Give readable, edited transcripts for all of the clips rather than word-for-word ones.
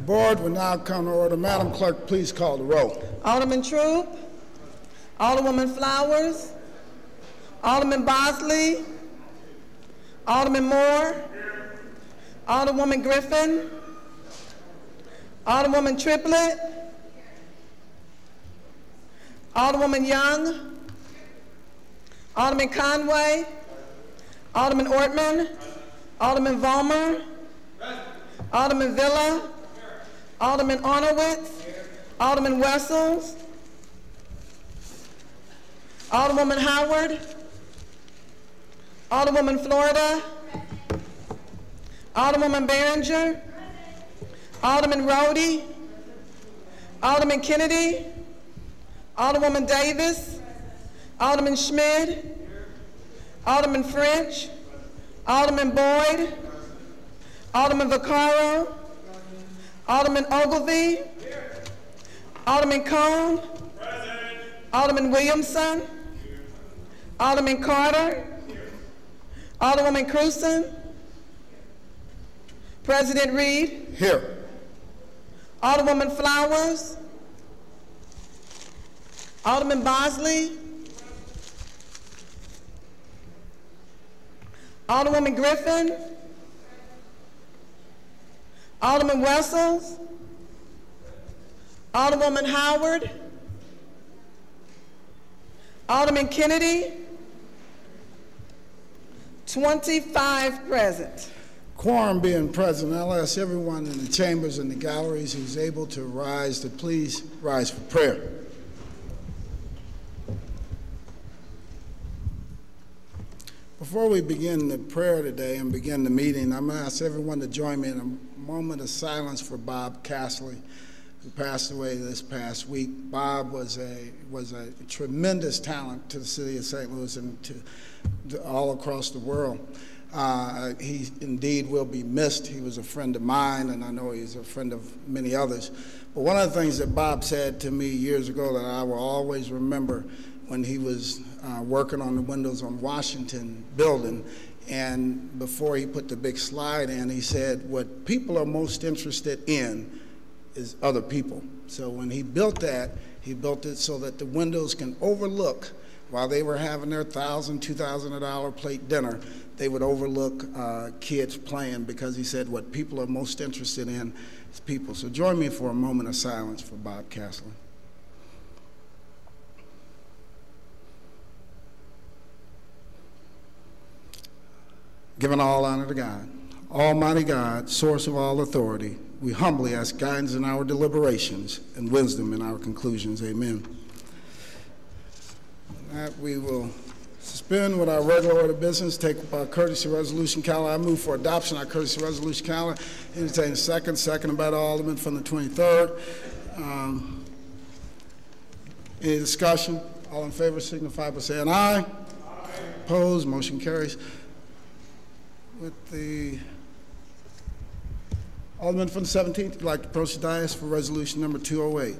board will now come to order. Madam Clerk, please call the roll. Alderman Troop, Alderwoman Flowers, Alderman Bosley, Alderman Moore, Alderwoman Griffin, Alderwoman Triplett, Alderwoman Young, Alderman Conway, Alderman Ortman, Alderman Vollmer, Alderman Villa, Alderman Arnowitz, Alderman Wessels, Alderwoman Howard, Alderwoman Florida, Alderwoman Behringer, Alderman Rhodey, Alderman Kennedy, Alderwoman Davis, Alderman Schmidt, Alderman French, Alderman Boyd, Alderman Vaccaro, Alderman Ogilvie, Alderman Cone, Alderman Williamson, Alderman Carter, Alderwoman Cruzen, President Reed. Here. Alderwoman Flowers, Alderman Bosley, Alderwoman Griffin, Alderman Wessels, Alderwoman Howard, Alderman Kennedy, 25 present. Quorum being present, I'll ask everyone in the chambers and the galleries who's able to rise to please rise for prayer. Before we begin the prayer today and begin the meeting, I'm going to ask everyone to join me in a moment of silence for Bob Castley, who passed away this past week. Bob was a tremendous talent to the city of St. Louis and to all across the world. He indeed will be missed. He was a friend of mine, and I know he's a friend of many others. But one of the things that Bob said to me years ago that I will always remember, when he was working on the windows on Washington building, and before he put the big slide in, he said, what people are most interested in is other people. So when he built that, he built it so that the windows can overlook, while they were having their $1,000, $2,000 plate dinner, they would overlook kids playing, because he said what people are most interested in is people. So join me for a moment of silence for Bob Castley. Giving all honor to God, Almighty God, source of all authority, we humbly ask guidance in our deliberations and wisdom in our conclusions. Amen. That we will suspend with our regular order of business, take up our courtesy resolution calendar. I move for adoption of our courtesy resolution calendar. Entertain a second. Seconded by the Alderman from the 23rd. Any discussion? All in favor signify by saying aye. Aye. Opposed? Motion carries. With the Alderman from the 17th, would like to approach the dais for resolution number 208.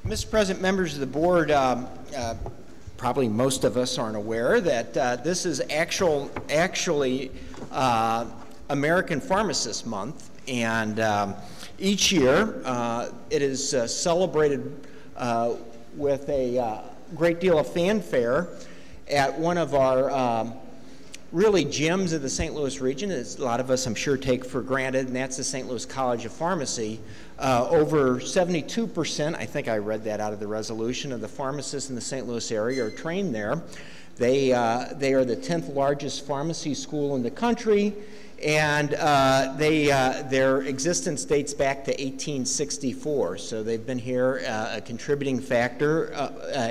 Mr. President, members of the board, probably most of us aren't aware that this is actually American Pharmacist Month, and each year it is celebrated with a great deal of fanfare at one of our really gems of the St. Louis region, as a lot of us I'm sure take for granted, and that's the St. Louis College of Pharmacy. Over 72%, I think I read that out of the resolution, of the pharmacists in the St. Louis area are trained there. They are the 10th largest pharmacy school in the country, and their existence dates back to 1864. So they've been here, a contributing factor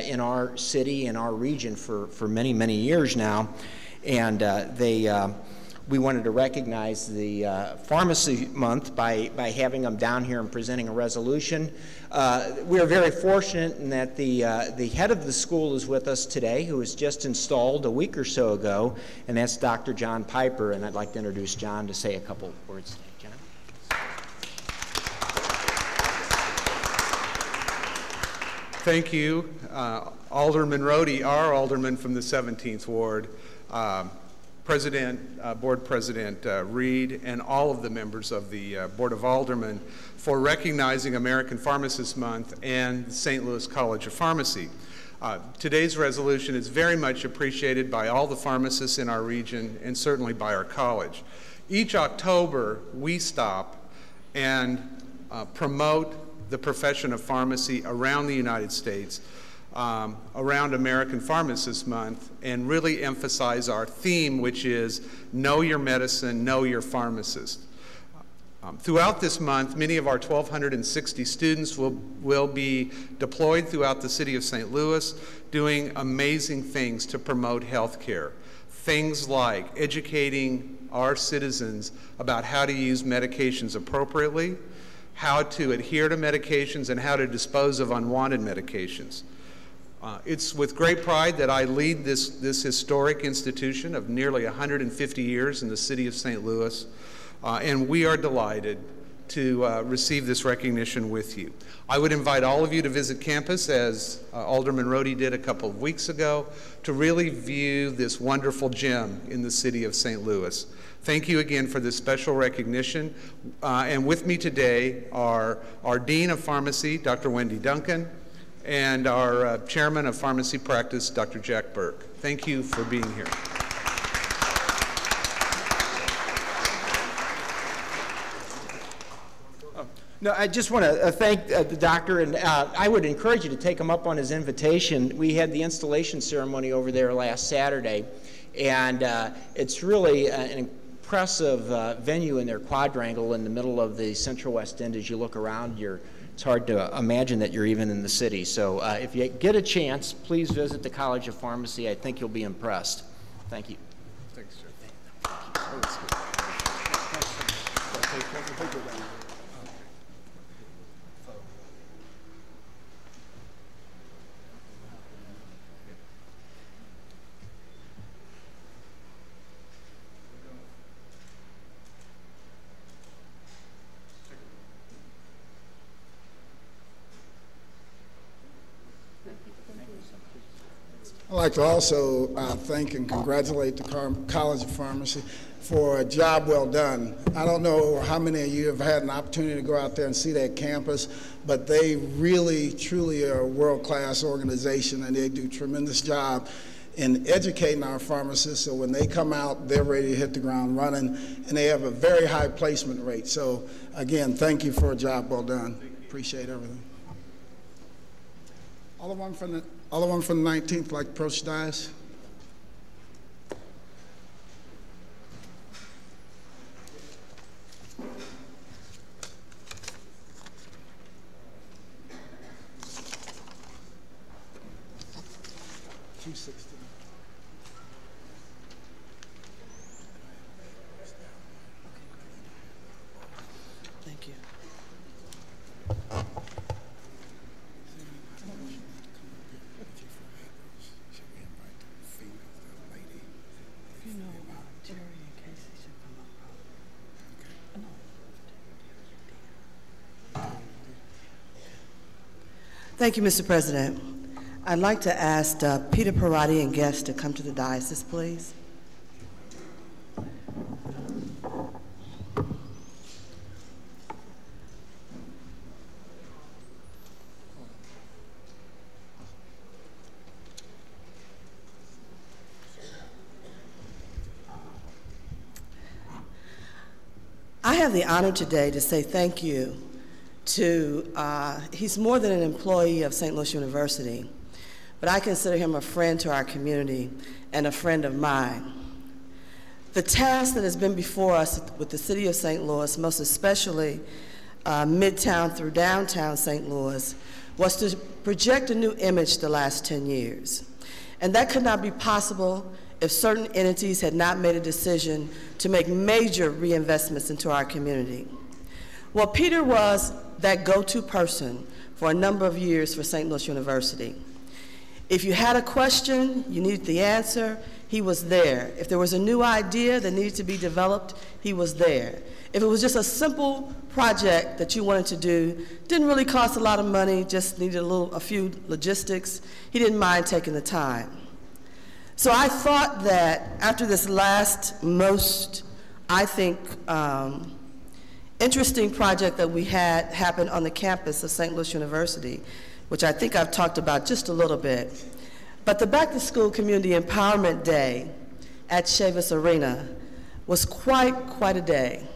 in our city and our region for many, many years now. And they we wanted to recognize the Pharmacy Month by having them down here and presenting a resolution. We are very fortunate in that the head of the school is with us today, who was just installed a week or so ago, and that's Dr. John Piper, and I'd like to introduce John to say a couple words. John? Thank you, Alderman Rohde, our alderman from the 17th Ward, Board President Reed, and all of the members of the Board of Aldermen for recognizing American Pharmacist Month and the St. Louis College of Pharmacy. Today's resolution is very much appreciated by all the pharmacists in our region and certainly by our college. Each October, we stop and promote the profession of pharmacy around the United States, around American Pharmacist Month, and really emphasize our theme, which is know your medicine, know your pharmacist. Throughout this month, many of our 1,260 students will be deployed throughout the city of St. Louis, doing amazing things to promote health care. Things like educating our citizens about how to use medications appropriately, how to adhere to medications, and how to dispose of unwanted medications. It's with great pride that I lead this historic institution of nearly 150 years in the city of St. Louis, and we are delighted to receive this recognition with you. I would invite all of you to visit campus, as Alderman Rohde did a couple of weeks ago, to really view this wonderful gem in the city of St. Louis. Thank you again for this special recognition. And with me today are our Dean of Pharmacy, Dr. Wendy Duncan, and our Chairman of Pharmacy Practice, Dr. Jack Burke. Thank you for being here. No, I just want to thank the doctor, and I would encourage you to take him up on his invitation. We had the installation ceremony over there last Saturday, and it's really an impressive venue in their quadrangle in the middle of the Central West End. As you look around, it's hard to imagine that you're even in the city. So if you get a chance, please visit the College of Pharmacy. I think you'll be impressed. Thank you. Thanks, Jeff. I'd like to also thank and congratulate the College of Pharmacy for a job well done. I don't know how many of you have had an opportunity to go out there and see that campus, but they really, truly are a world-class organization, and they do a tremendous job in educating our pharmacists, so when they come out, they're ready to hit the ground running, and they have a very high placement rate. So again, thank you for a job well done. Appreciate everything. Alderman from the 19th, like to approach the dais. Thank you. Thank you, Mr. President. I'd like to ask Peter Parati and guests to come to the dais, please. I have the honor today to say thank you to, he's more than an employee of St. Louis University, but I consider him a friend to our community and a friend of mine. The task that has been before us with the city of St. Louis, most especially Midtown through downtown St. Louis, was to project a new image the last 10 years. And that could not be possible if certain entities had not made a decision to make major reinvestments into our community. Well, Peter was that go-to person for a number of years for St. Louis University. If you had a question, you needed the answer, he was there. If there was a new idea that needed to be developed, he was there. If it was just a simple project that you wanted to do, didn't really cost a lot of money, just needed a few logistics, he didn't mind taking the time. So I thought that after this last most, I think, interesting project that we had happen on the campus of St. Louis University, which I think I've talked about just a little bit. But the Back to School Community Empowerment Day at Chavis Arena was quite a day.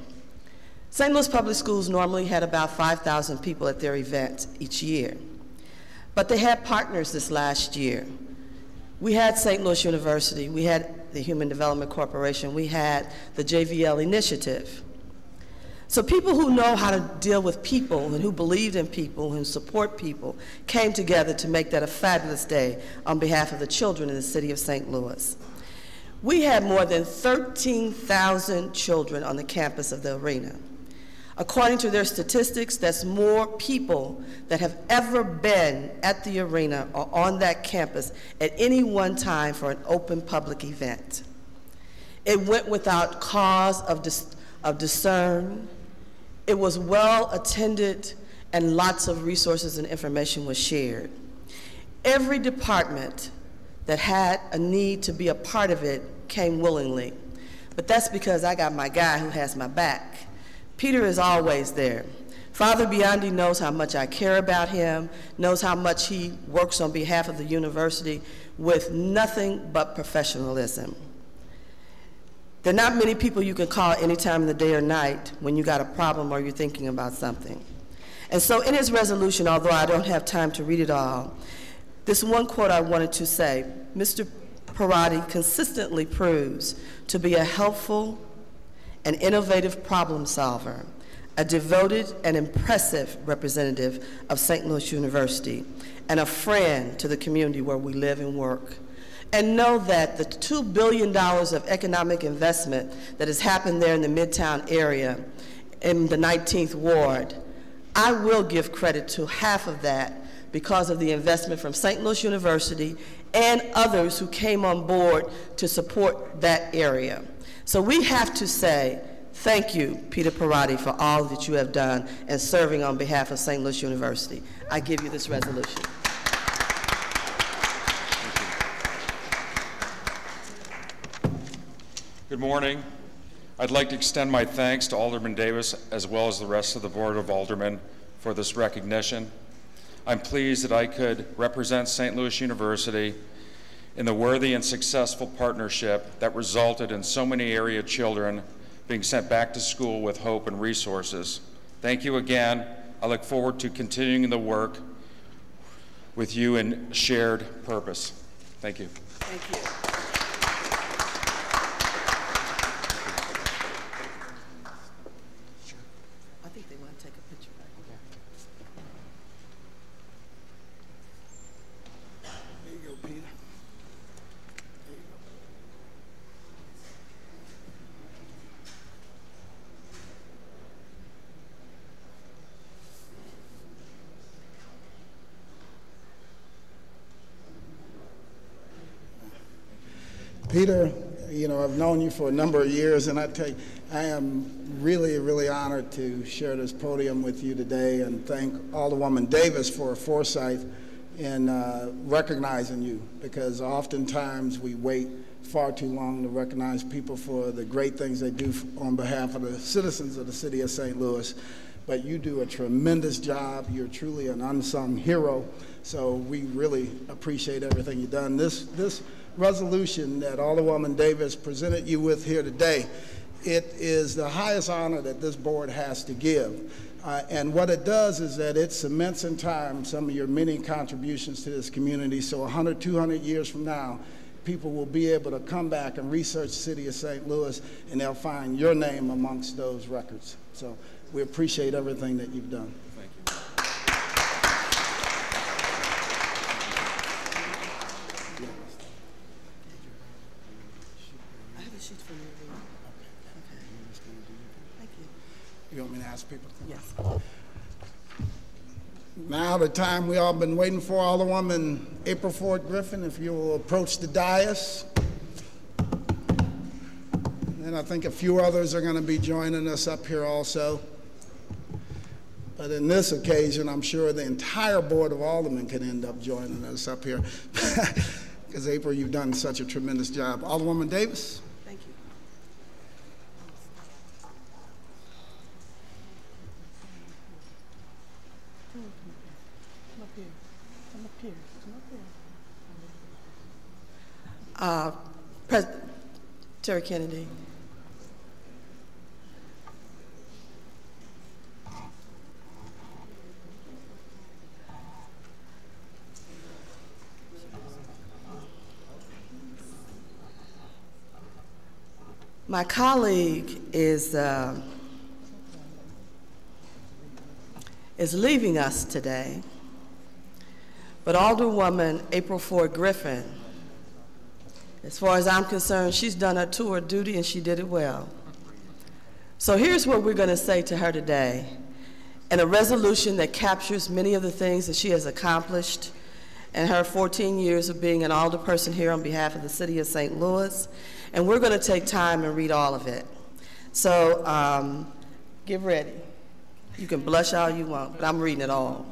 St. Louis Public Schools normally had about 5,000 people at their event each year. But they had partners this last year. We had St. Louis University, we had the Human Development Corporation, we had the JVL Initiative. So people who know how to deal with people and who believed in people and support people came together to make that a fabulous day on behalf of the children in the city of St. Louis. We had more than 13,000 children on the campus of the arena. According to their statistics, that's more people that have ever been at the arena or on that campus at any one time for an open public event. It went without cause of discern. It was well attended, and lots of resources and information was shared. Every department that had a need to be a part of it came willingly. But that's because I got my guy who has my back. Peter is always there. Father Biondi knows how much I care about him, knows how much he works on behalf of the university with nothing but professionalism. There are not many people you can call any time of the day or night when you got a problem or you're thinking about something. And so in his resolution, although I don't have time to read it all, this one quote I wanted to say, Mr. Parati consistently proves to be a helpful and innovative problem solver, a devoted and impressive representative of St. Louis University, and a friend to the community where we live and work. And know that the $2 billion of economic investment that has happened there in the Midtown area, in the 19th Ward, I will give credit to half of that because of the investment from St. Louis University and others who came on board to support that area. So we have to say, thank you, Peter Parati, for all that you have done and serving on behalf of St. Louis University. I give you this resolution. Good morning. I'd like to extend my thanks to Alderman Davis as well as the rest of the Board of Aldermen for this recognition. I'm pleased that I could represent St. Louis University in the worthy and successful partnership that resulted in so many area children being sent back to school with hope and resources. Thank you again. I look forward to continuing the work with you in shared purpose. Thank you. Thank you. Peter, you know, I've known you for a number of years, and I tell you, I am really honored to share this podium with you today and thank Alderwoman Davis for her foresight in recognizing you, because oftentimes we wait far too long to recognize people for the great things they do on behalf of the citizens of the city of St. Louis. But you do a tremendous job. You're truly an unsung hero, so we really appreciate everything you've done. This resolution that Alderwoman Davis presented you with here today, it is the highest honor that this board has to give. And what it does is that it cements in time some of your many contributions to this community. So 100, 200 years from now, people will be able to come back and research the city of St. Louis, and they'll find your name amongst those records. So we appreciate everything that you've done. Thank you. sheet for me to read. Okay. Thank you. You want me to ask people? Yes. Now the time we all been waiting for, Alderwoman April Ford-Griffin, if you'll approach the dais. And I think a few others are going to be joining us up here also. But in this occasion, I'm sure the entire Board of Aldermen can end up joining us up here. Because April, you've done such a tremendous job. Alderwoman Davis. Thank you. Come up here. Come up here. Come up here. President Terry Kennedy. My colleague is leaving us today, but Alderwoman April Ford-Griffin, as far as I'm concerned, she's done her tour of duty and she did it well. So here's what we're going to say to her today, in a resolution that captures many of the things that she has accomplished in her 14 years of being an alderperson here on behalf of the city of St. Louis. And we're going to take time and read all of it. So get ready. You can blush all you want, but I'm reading it all.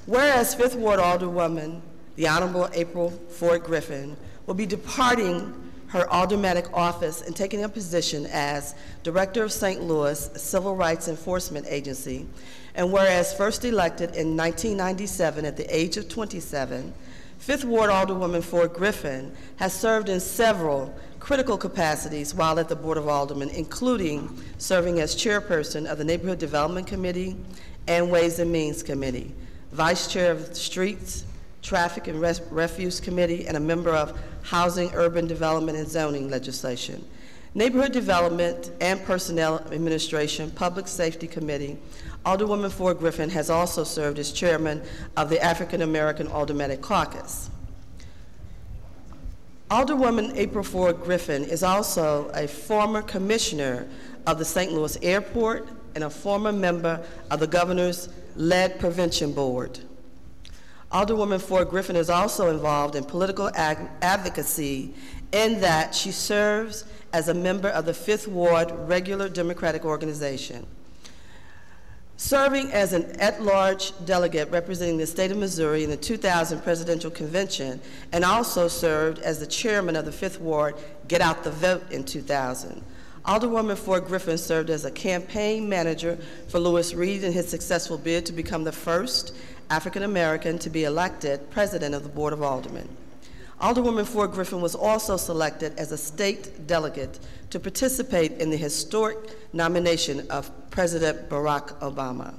Whereas 5th Ward Alderwoman, the Honorable April Ford-Griffin, will be departing her aldermanic office and taking a position as Director of St. Louis Civil Rights Enforcement Agency. And whereas first elected in 1997 at the age of 27, 5th Ward Alderwoman Ford-Griffin has served in several critical capacities while at the Board of Aldermen, including serving as chairperson of the Neighborhood Development Committee and Ways and Means Committee, vice chair of the Streets, Traffic and Refuse Committee, and a member of Housing, Urban Development, and Zoning Legislation, Neighborhood Development and Personnel Administration, Public Safety Committee. Alderwoman Ford-Griffin has also served as chairman of the African American Aldermanic Caucus. Alderwoman April Ford-Griffin is also a former commissioner of the St. Louis Airport and a former member of the Governor's Lead Prevention Board. Alderwoman Ford-Griffin is also involved in political advocacy in that she serves as a member of the 5th Ward Regular Democratic Organization. Serving as an at-large delegate representing the state of Missouri in the 2000 presidential convention, and also served as the chairman of the 5th Ward Get Out the Vote in 2000. Alderwoman Ford-Griffin served as a campaign manager for Louis Reed in his successful bid to become the first African American to be elected president of the Board of Aldermen. Alderwoman Ford-Griffin was also selected as a state delegate to participate in the historic nomination of President Barack Obama.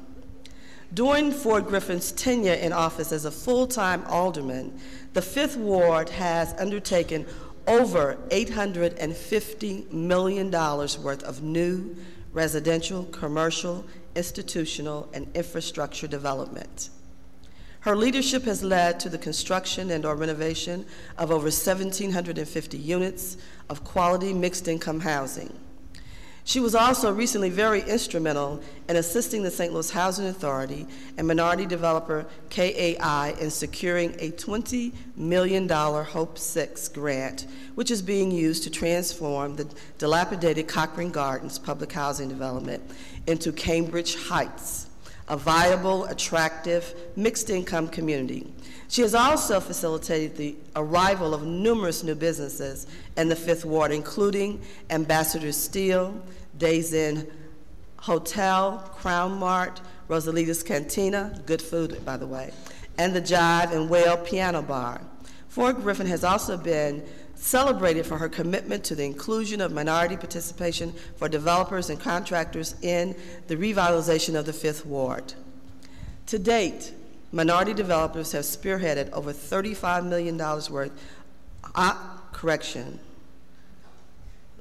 During Ford-Griffin's tenure in office as a full-time alderman, the 5th Ward has undertaken over $850 million worth of new residential, commercial, institutional, and infrastructure development. Her leadership has led to the construction and/or renovation of over 1,750 units of quality mixed-income housing. She was also recently very instrumental in assisting the St. Louis Housing Authority and minority developer KAI in securing a $20 million Hope 6 grant, which is being used to transform the dilapidated Cochran Gardens public housing development into Cambridge Heights, a viable, attractive, mixed-income community. She has also facilitated the arrival of numerous new businesses in the 5th Ward, including Ambassador Steel, Days Inn Hotel, Crown Mart, Rosalita's Cantina, good food, by the way, and the Jive and Whale Piano Bar. Ford-Griffin has also been celebrated for her commitment to the inclusion of minority participation for developers and contractors in the revitalization of the 5th Ward. To date, minority developers have spearheaded over $35 million worth,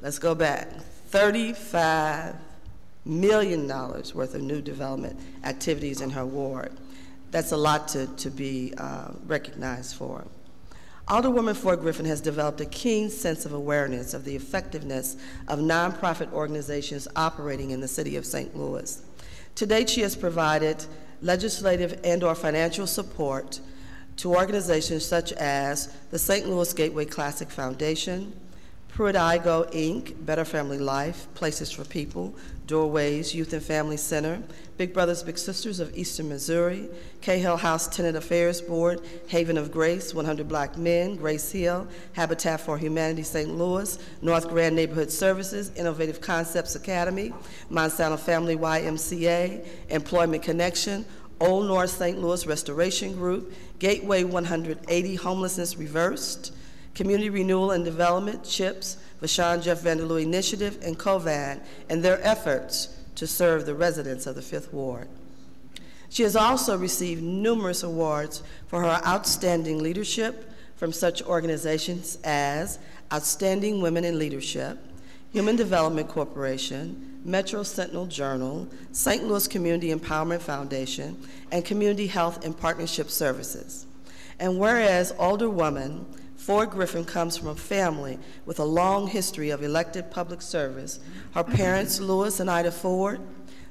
let's go back, $35 million worth of new development activities in her ward. That's a lot to be recognized for. Alderwoman Ford-Griffin has developed a keen sense of awareness of the effectiveness of nonprofit organizations operating in the city of St. Louis. To date, she has provided legislative and/or financial support to organizations such as the St. Louis Gateway Classic Foundation, Pruitt-Igoe, Inc., Better Family Life, Places for People, Doorways, Youth and Family Center, Big Brothers Big Sisters of Eastern Missouri, Cahill House Tenant Affairs Board, Haven of Grace, 100 Black Men, Grace Hill, Habitat for Humanity St. Louis, North Grand Neighborhood Services, Innovative Concepts Academy, Monsanto Family YMCA, Employment Connection, Old North St. Louis Restoration Group, Gateway 180 Homelessness Reversed, Community Renewal and Development, CHIPS, Vashon Jeff Vanderloo Initiative, and COVAN, and their efforts to serve the residents of the 5th Ward. She has also received numerous awards for her outstanding leadership from such organizations as Outstanding Women in Leadership, Human Development Corporation, Metro Sentinel Journal, St. Louis Community Empowerment Foundation, and Community Health and Partnership Services. And whereas Alderwoman Ford-Griffin comes from a family with a long history of elected public service. Her parents, Louis and Ida Ford,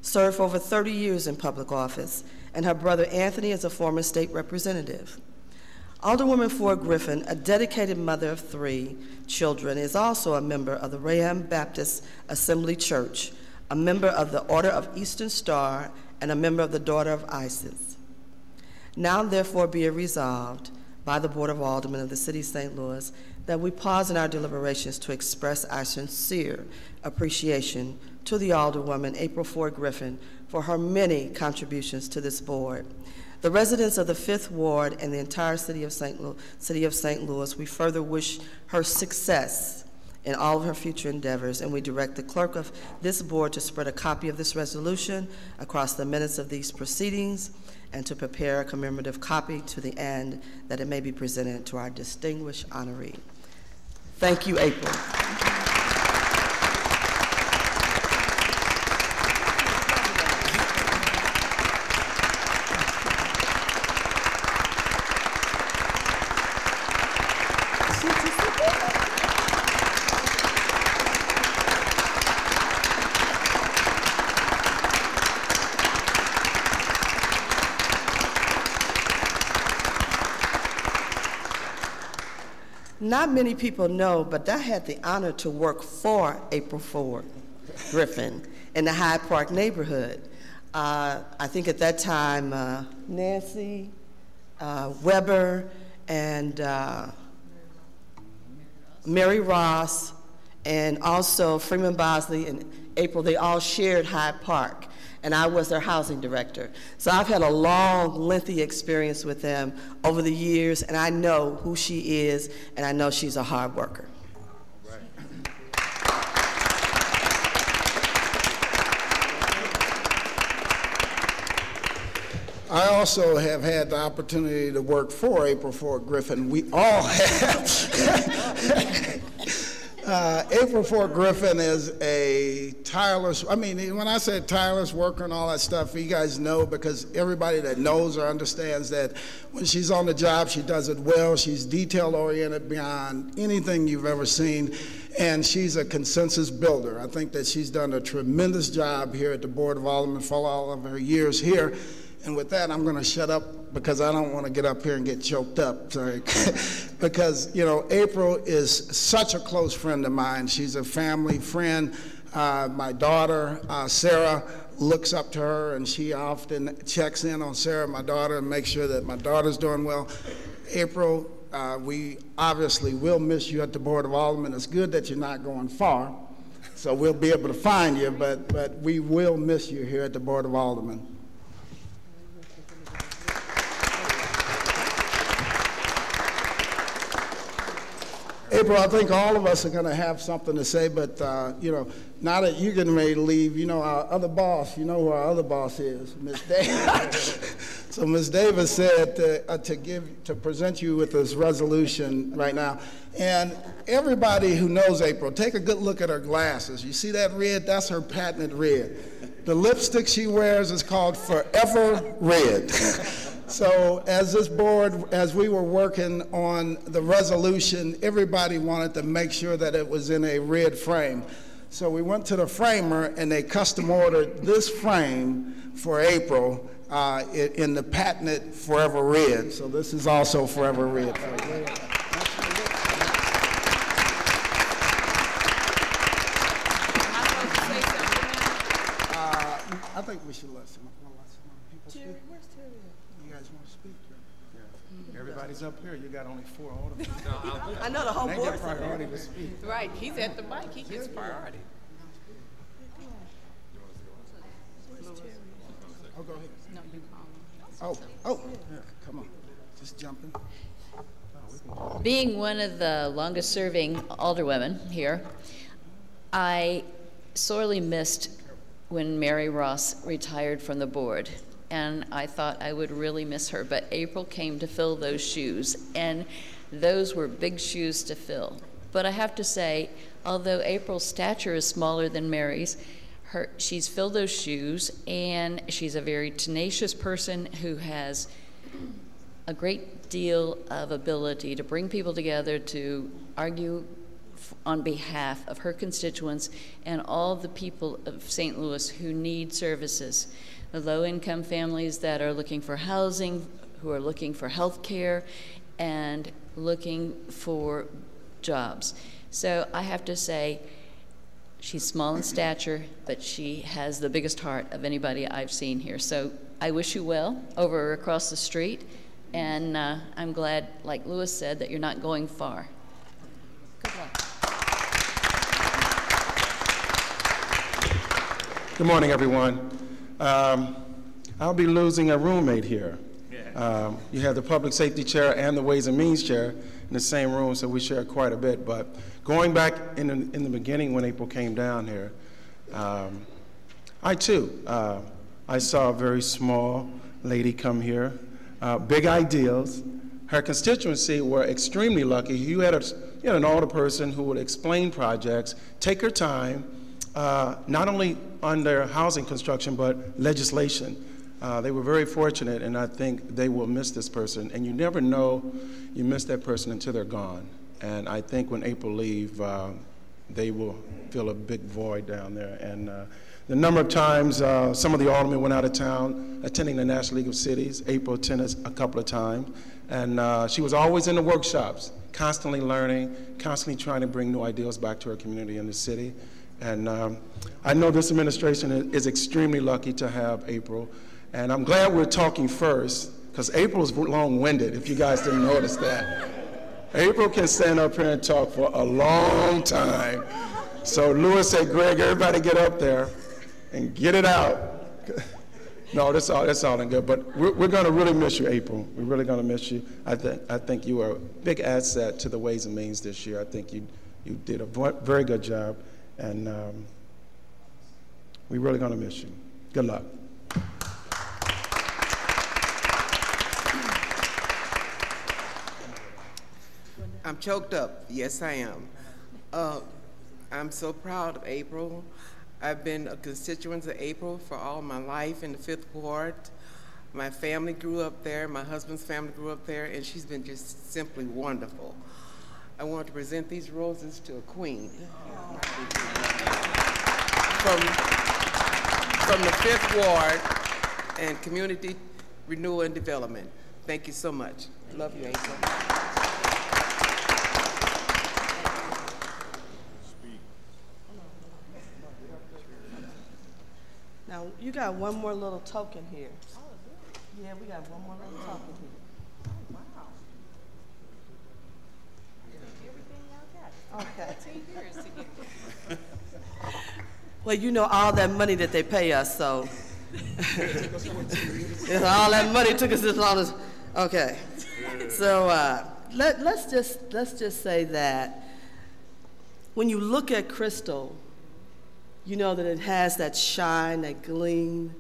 served for over 30 years in public office, and her brother Anthony is a former state representative. Alderwoman Ford-Griffin, a dedicated mother of 3 children, is also a member of the Raham Baptist Assembly Church, a member of the Order of Eastern Star, and a member of the Daughter of Isis. Now therefore be it resolved by the Board of Aldermen of the City of St. Louis that we pause in our deliberations to express our sincere appreciation to the Alderwoman April Ford-Griffin for her many contributions to this board. The residents of the 5th Ward and the entire City of St. Louis, we further wish her success in all of her future endeavors, and we direct the clerk of this board to spread a copy of this resolution across the minutes of these proceedings and to prepare a commemorative copy to the end that it may be presented to our distinguished honoree. Thank you, April. Not many people know, but I had the honor to work for April Ford-Griffin in the Hyde Park neighborhood. I think at that time, Nancy, Weber, and Mary Ross, and also Freeman Bosley and April, they all shared Hyde Park, and I was their housing director. So I've had a long, lengthy experience with them over the years, and I know who she is, and I know she's a hard worker. I also have had the opportunity to work for April Ford-Griffin. We all have. April Ford-Griffin is a tireless, I mean, when I say tireless worker and all that stuff, you guys know, because everybody that knows or understands that when she's on the job, she does it well. She's detail-oriented beyond anything you've ever seen, and she's a consensus builder. I think that she's done a tremendous job here at the Board of Aldermen for all of her years here. And with that, I'm going to shut up because I don't want to get up here and get choked up, sorry. Because, you know, April is such a close friend of mine. She's a family friend. My daughter, Sarah, looks up to her, and she often checks in on Sarah, my daughter, and makes sure that my daughter's doing well. April, we obviously will miss you at the Board of Aldermen. It's good that you're not going far, so we'll be able to find you, but we will miss you here at the Board of Aldermen. April, I think all of us are going to have something to say, but, you know, now that you're getting ready to leave, you know, our other boss, you know who our other boss is, Ms. Davis. So Ms. Davis said to present you with this resolution right now. And everybody who knows April, take a good look at her glasses. You see that red? That's her patented red. The lipstick she wears is called Forever Red. So as this board, as we were working on the resolution, everybody wanted to make sure that it was in a red frame. So we went to the framer and they custom ordered this frame for April in the patented Forever Red. So this is also Forever Red. I think we should let some people speak. Where's Terry? You guys want to speak? Yeah. Everybody's up here. You got only 4 Aldermen. I know the whole They board's get up there. priority to speak. Right, he's at the mic, he gets priority. Oh, go ahead. No, you call him. Oh, yeah, come on. Just jump in. Being one of the longest-serving alderwomen here, I sorely missed when Mary Ross retired from the board, and I thought I would really miss her, but April came to fill those shoes, and those were big shoes to fill. But I have to say, although April's stature is smaller than Mary's, she's filled those shoes, and she's a very tenacious person who has a great deal of ability to bring people together to argue on behalf of her constituents and all the people of St. Louis who need services. The low-income families that are looking for housing, who are looking for health care, and looking for jobs. So I have to say, she's small in stature, but she has the biggest heart of anybody I've seen here. So I wish you well over across the street, and I'm glad, like Lewis said, that you're not going far. Good luck. Good morning, everyone. I'll be losing a roommate here. You have the Public Safety Chair and the Ways and Means Chair in the same room, so we share quite a bit. But going back in the beginning when April came down here, I too, I saw a very small lady come here, big ideals. Her constituency were extremely lucky. You had an older person who would explain projects, take her time, not only on their housing construction, but legislation. They were very fortunate, and I think they will miss this person. And you never know you miss that person until they're gone. And I think when April leaves, they will feel a big void down there. And the number of times some of the aldermen went out of town attending the National League of Cities, April attended a couple of times. And she was always in the workshops, constantly learning, constantly trying to bring new ideas back to her community in the city. And I know this administration is extremely lucky to have April. And I'm glad we're talking first, because April's long-winded, if you guys didn't notice that. April can stand up here and talk for a long time. So Lewis said, Greg, everybody get up there and get it out. No, that's all in good. But we're going to really miss you, April. We're really going to miss you. I think you are a big asset to the Ways and Means this year. I think you did a very good job. And we're really going to miss you. Good luck. I'm choked up. Yes, I am. I'm so proud of April. I've been a constituent of April for all my life in the 5th Ward. My family grew up there. My husband's family grew up there, and she's been just simply wonderful. I want to present these roses to a queen. From the 5th Ward and Community Renewal and Development. Thank you so much. Love you, April. Now, you got one more little token here. Yeah, we got one more little token here. Oh, wow. Okay. Well, you know all that money that they pay us, so. All that money took us this long. Okay. So let's just say that when you look at Crystal, you know that it has that shine, that gleam,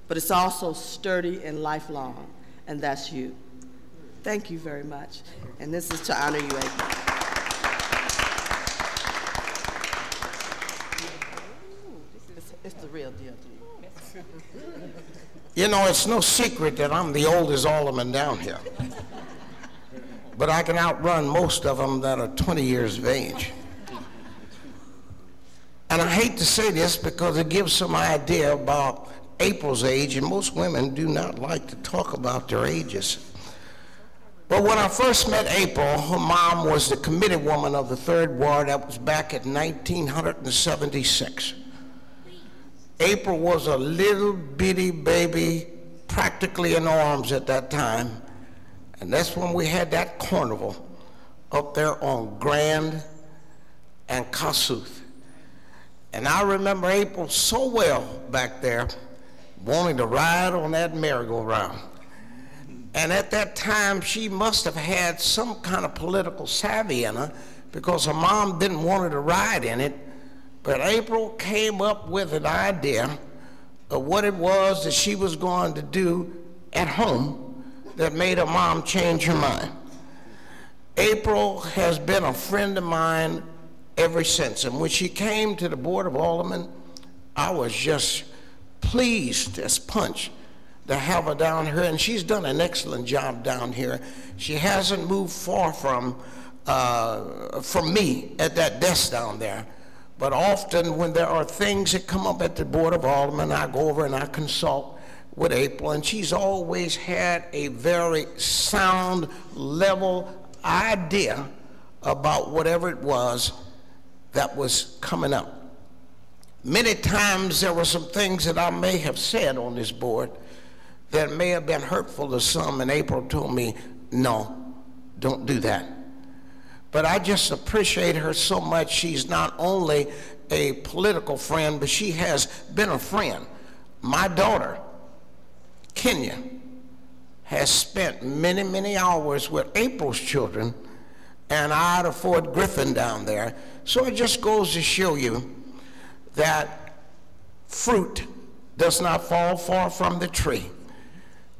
but it's also sturdy and lifelong, and that's you. Thank you very much. And this is to honor you, April. It's the real deal, dude. You know, it's no secret that I'm the oldest alderman down here. But I can outrun most of them that are 20 years of age. And I hate to say this because it gives some idea about April's age, and most women do not like to talk about their ages. But when I first met April, her mom was the committee woman of the 3rd Ward. That was back in 1976. April was a little bitty baby, practically in arms at that time. And that's when we had that carnival up there on Grand and Kossuth. And I remember April so well back there, wanting to ride on that merry-go-round. And at that time, she must have had some kind of political savvy in her because her mom didn't want her to ride in it. But April came up with an idea of what it was that she was going to do at home that made her mom change her mind. April has been a friend of mine ever since. And when she came to the Board of Aldermen, I was just pleased as punch to have her down here, and she's done an excellent job down here. She hasn't moved far from me at that desk down there. But often when there are things that come up at the Board of Aldermen, I go over and I consult with April, and she's always had a very sound, level idea about whatever it was that was coming up. Many times there were some things that I may have said on this board that may have been hurtful to some, and April told me, no, don't do that. But I just appreciate her so much. She's not only a political friend, but she has been a friend. My daughter, Kenya, has spent many, many hours with April's children and Ida Ford-Griffin down there. So it just goes to show you that fruit does not fall far from the tree.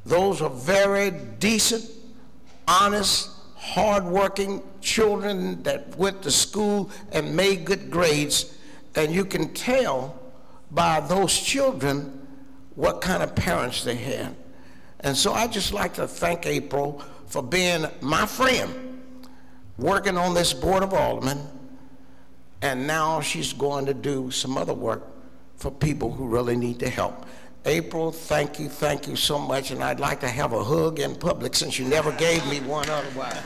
Those are very decent, honest, hard-working children that went to school and made good grades, and you can tell by those children what kind of parents they had. And so I just like to thank April for being my friend, working on this Board of Aldermen, and now she's going to do some other work for people who really need the help. April, thank you so much, and I'd like to have a hug in public since you never gave me one otherwise.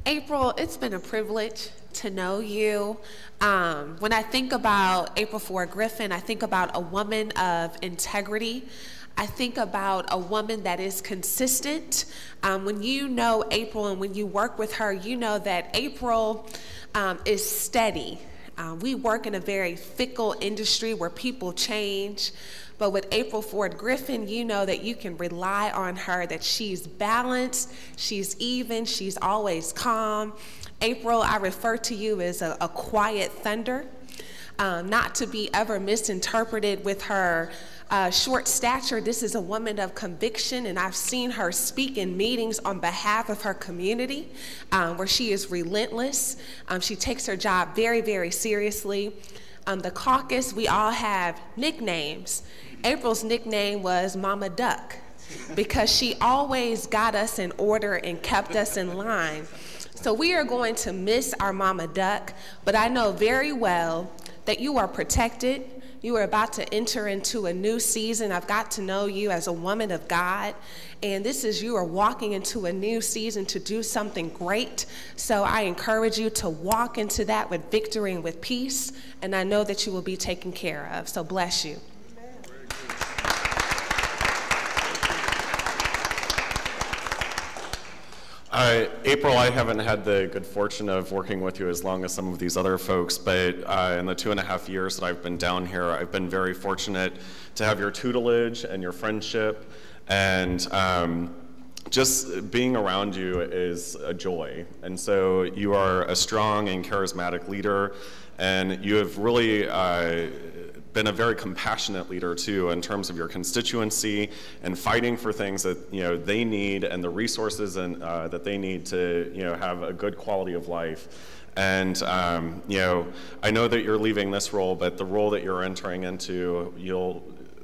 April, it's been a privilege to know you. When I think about April Ford-Griffin, I think about a woman of integrity. I think about a woman that is consistent. When you know April and when you work with her, you know that April is steady. We work in a very fickle industry where people change. But with April Ford-Griffin, you know that you can rely on her, that she's balanced, she's even, she's always calm. April, I refer to you as a quiet thunder, not to be ever misinterpreted with her short stature. This is a woman of conviction, and I've seen her speak in meetings on behalf of her community where she is relentless. She takes her job very, very seriously. The caucus, we all have nicknames. April's nickname was Mama Duck because she always got us in order and kept us in line. So we are going to miss our Mama Duck, but I know very well that you are protected. You are about to enter into a new season. I've got to know you as a woman of God, and this is you are walking into a new season to do something great. So I encourage you to walk into that with victory and with peace, and I know that you will be taken care of. So bless you. April, I haven't had the good fortune of working with you as long as some of these other folks, but in the 2.5 years that I've been down here, I've been very fortunate to have your tutelage and your friendship, and just being around you is a joy. And so you are a strong and charismatic leader, and you have really been a very compassionate leader too, in terms of your constituency and fighting for things that they need and the resources and that they need to have a good quality of life. And I know that you're leaving this role, but the role that you're entering into,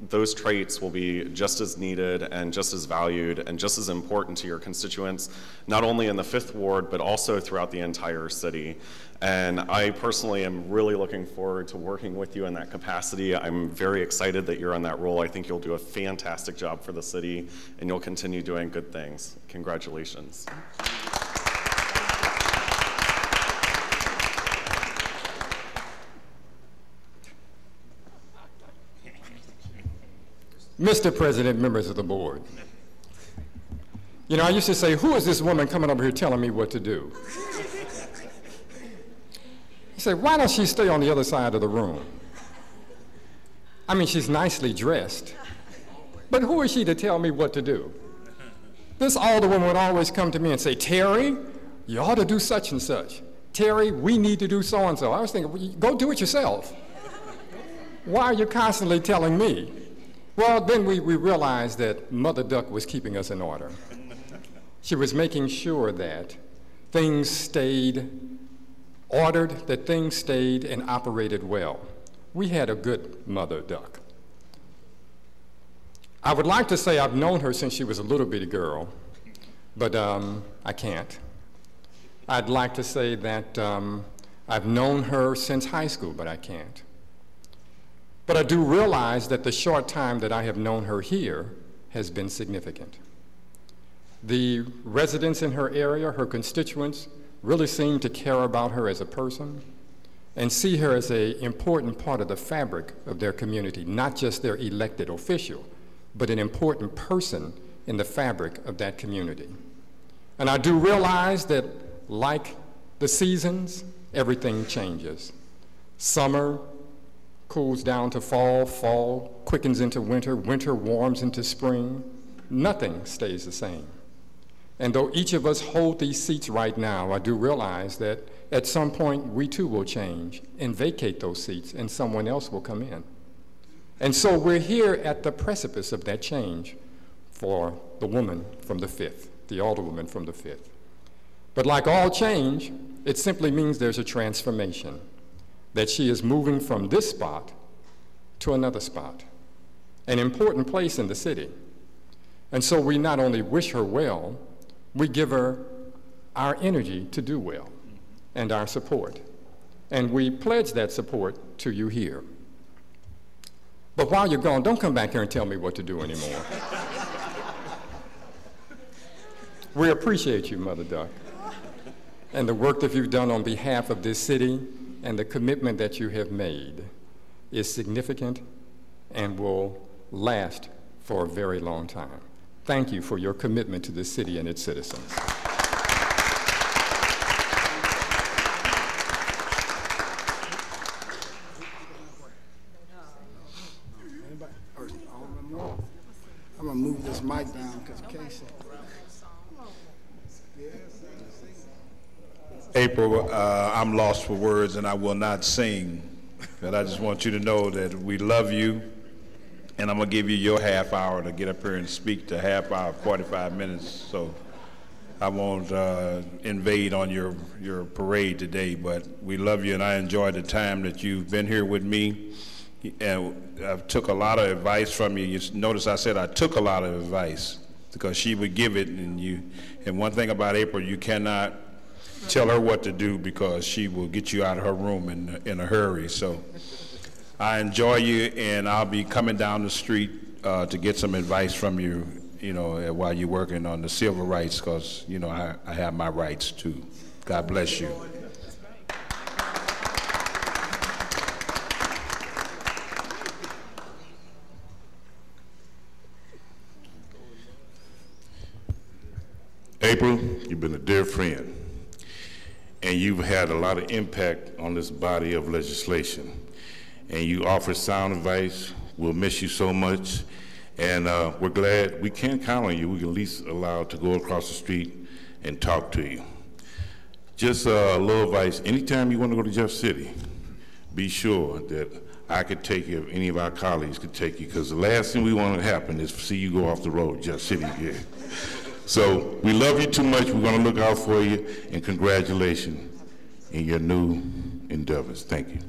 those traits will be just as needed and just as valued and just as important to your constituents, not only in the 5th Ward, but also throughout the entire city. And I personally am really looking forward to working with you in that capacity. I'm very excited that you're in that role. I think you'll do a fantastic job for the city, and you'll continue doing good things. Congratulations. Mr. President, members of the board, I used to say, who is this woman coming over here telling me what to do? You say, why don't she stay on the other side of the room? I mean, she's nicely dressed, but who is she to tell me what to do? This alderwoman would always come to me and say, Terry, you ought to do such and such. Terry, we need to do so and so. I was thinking, well, go do it yourself. Why are you constantly telling me? Well, then we realized that Mother Duck was keeping us in order. She was making sure that things stayed ordered, that things stayed and operated well. We had a good Mother Duck. I would like to say I've known her since she was a little bitty girl, but I can't. I'd like to say that I've known her since high school, but I can't. But I do realize that the short time that I have known her here has been significant. The residents in her area, her constituents, really seem to care about her as a person and see her as an important part of the fabric of their community, not just their elected official, but an important person in the fabric of that community. And I do realize that, like the seasons, everything changes. Summer cools down to fall, fall quickens into winter, winter warms into spring. Nothing stays the same. And though each of us hold these seats right now, I do realize that at some point we too will change and vacate those seats and someone else will come in. And so we're here at the precipice of that change for the woman from the 5th, the alderwoman from the 5th. But like all change, it simply means there's a transformation, that she is moving from this spot to another spot, an important place in the city. And so we not only wish her well, we give her our energy to do well and our support. And we pledge that support to you here. But while you're gone, don't come back here and tell me what to do anymore. We appreciate you, Mother Duck, and the work that you've done on behalf of this city, and the commitment that you have made is significant and will last for a very long time. Thank you for your commitment to this city and its citizens. I'm gonna move this mic down because Casey. April, I'm lost for words and I will not sing, but I just want you to know that we love you, and I'm gonna give you your half hour to get up here and speak, to half hour, 45 minutes, so I won't invade on your parade today, but we love you and I enjoyed the time that you've been here with me, and I took a lot of advice from you. You notice I said I took a lot of advice because she would give it, and one thing about April, you cannot tell her what to do because she will get you out of her room in a hurry. So I enjoy you, and I'll be coming down the street to get some advice from you, while you're working on the civil rights, because, I have my rights too. God bless you. April, you've been a dear friend, and you've had a lot of impact on this body of legislation. And you offer sound advice. We'll miss you so much. And we're glad we can count on you. We can at least allow to go across the street and talk to you. Just a little advice. Anytime you want to go to Jeff City, be sure that I could take you, if any of our colleagues could take you, because the last thing we want to happen is see you go off the road just sitting here. So we love you too much. We're going to look out for you, and congratulations in your new endeavors. Thank you.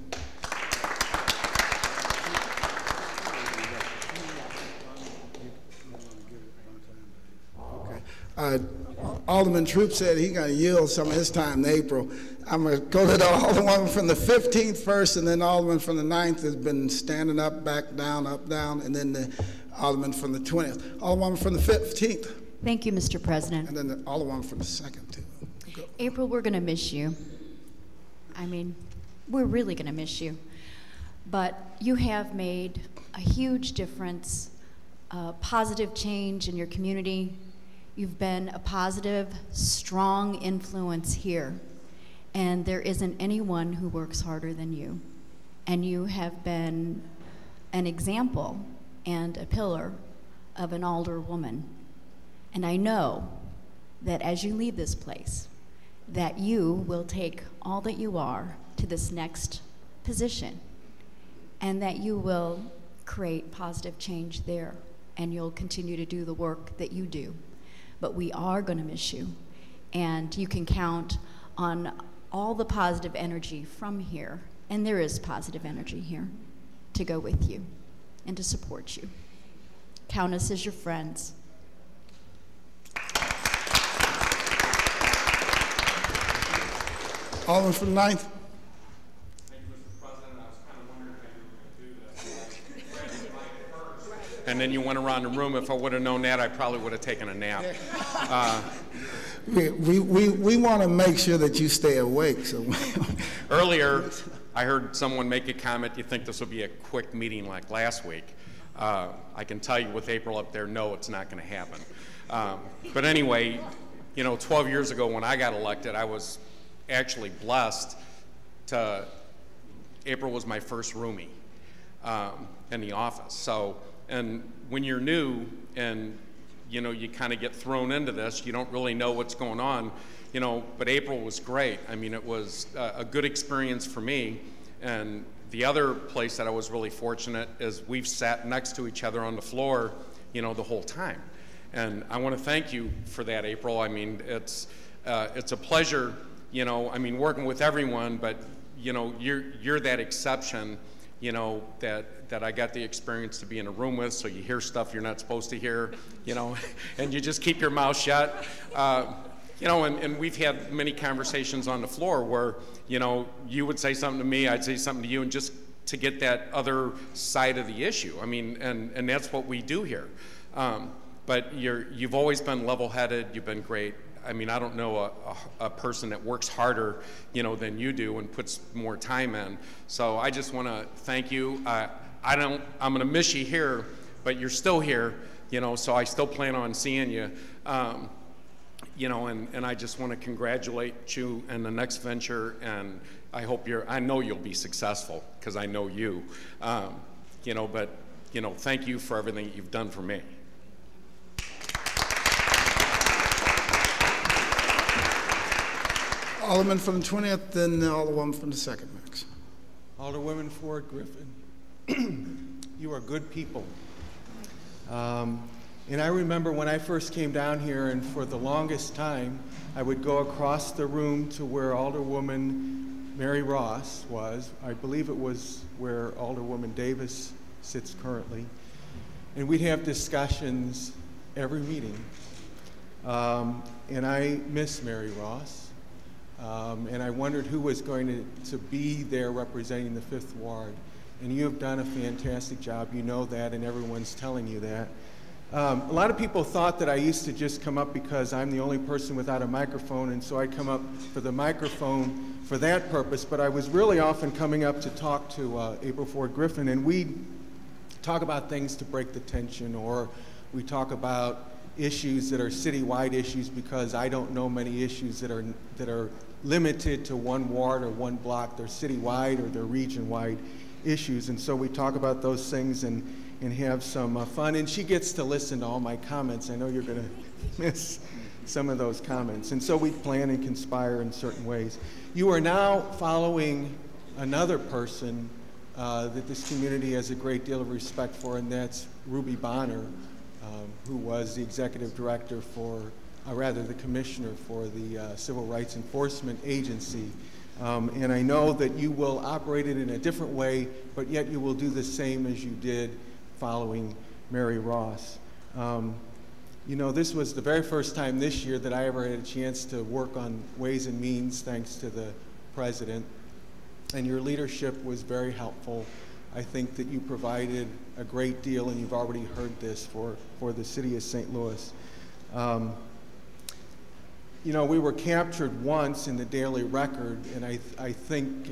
Alderman Troop said he's going to yield some of his time to April. I'm going to go to the Alderwoman from the 15th first, and then the Alderman from the 9th has been standing up, back, down, up, down, and then the Alderman from the 20th. Alderwoman from the 15th. Thank you, Mr. President. And then the Alderwoman from the 2nd, too. Go. April, we're going to miss you. I mean, we're really going to miss you. But you have made a huge difference, a positive change in your community. You've been a positive, strong influence here, and there isn't anyone who works harder than you. And you have been an example and a pillar of an alderwoman. And I know that as you leave this place, that you will take all that you are to this next position, and that you will create positive change there, and you'll continue to do the work that you do. But we are going to miss you, and you can count on all the positive energy from here, and there is positive energy here, to go with you and to support you. Count us as your friends. Alderman from the 9th. Thank you, Mr. President. I was kind of wondering how you were going to do this. And then you went around the room. If I would have known that, I probably would have taken a nap. We want to make sure that you stay awake. So Earlier, I heard someone make a comment, you think this will be a quick meeting like last week. I can tell you with April up there, no, it's not going to happen. But anyway, you know, 12 years ago when I got elected, I was actually blessed to, April was my first roomie in the office. So, and when you're new and, you know, you kind of get thrown into this, you don't really know what's going on, you know, but April was great. I mean, it was a good experience for me. And the other place that I was really fortunate is we've sat next to each other on the floor, you know, the whole time. And I want to thank you for that, April. I mean, it's a pleasure, you know, I mean, working with everyone, but, you know, you're that exception, you know, that I got the experience to be in a room with, so you hear stuff you're not supposed to hear, you know, and you just keep your mouth shut. You know, and we've had many conversations on the floor where, you know, you would say something to me, I'd say something to you, and just to get that other side of the issue. I mean, and that's what we do here. But you've always been level-headed, you've been great. I mean, I don't know a person that works harder, you know, than you do and puts more time in. So I just want to thank you. I'm going to miss you here, but you're still here, you know, so I still plan on seeing you. You know, and I just want to congratulate you in the next venture, and I know you'll be successful, because I know you. You know, but, you know, thank you for everything you've done for me. Alderman from the 20th, then the Alderwoman from the 2nd, Max. Alderwoman Ford-Griffin, you are good people. And I remember when I first came down here, and for the longest time, I would go across the room to where Alderwoman Mary Ross was. I believe it was where Alderwoman Davis sits currently. And we'd have discussions every meeting. And I miss Mary Ross. And I wondered who was going to be there representing the 5th Ward. And you have done a fantastic job. You know that, and everyone's telling you that. A lot of people thought that I used to just come up because I'm the only person without a microphone, and so I come up for the microphone for that purpose. But I was really often coming up to talk to April Ford-Griffin, and we talk about things to break the tension, or we talk about issues that are citywide issues, because I don't know many issues that are limited to one ward or one block. They're citywide or they're region-wide issues, and so we talk about those things and have some fun. And she gets to listen to all my comments. I know you're going to miss some of those comments, and so we plan and conspire in certain ways. You are now following another person that this community has a great deal of respect for, and that's Ruby Bonner, who was the executive director for, the commissioner for the Civil Rights Enforcement Agency. And I know that you will operate it in a different way, but yet you will do the same as you did following Mary Ross. You know, this was the very first time this year that I ever had a chance to work on Ways and Means, thanks to the president. And your leadership was very helpful. I think that you provided a great deal, and you've already heard this, for the city of St. Louis. You know, we were captured once in the Daily Record, and I think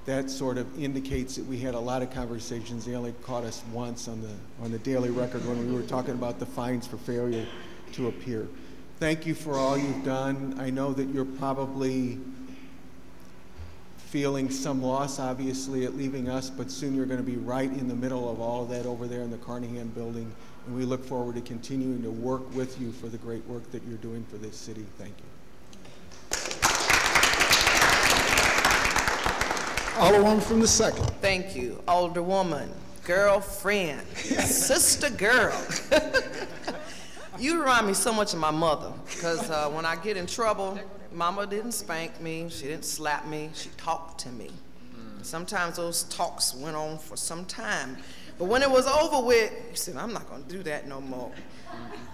that sort of indicates that we had a lot of conversations. They only caught us once on the Daily Record when we were talking about the fines for failure to appear. Thank you for all you've done. I know that you're probably feeling some loss, obviously, at leaving us, but soon you're going to be right in the middle of all of that over there in the Carnahan building, and we look forward to continuing to work with you for the great work that you're doing for this city. Thank you. Alderwoman from the 2nd. Thank you. Alderwoman, girlfriend, sister girl. You remind me so much of my mother, because when I get in trouble, Mama didn't spank me, she didn't slap me, she talked to me. Sometimes those talks went on for some time. But when it was over with, you said, I'm not gonna do that no more.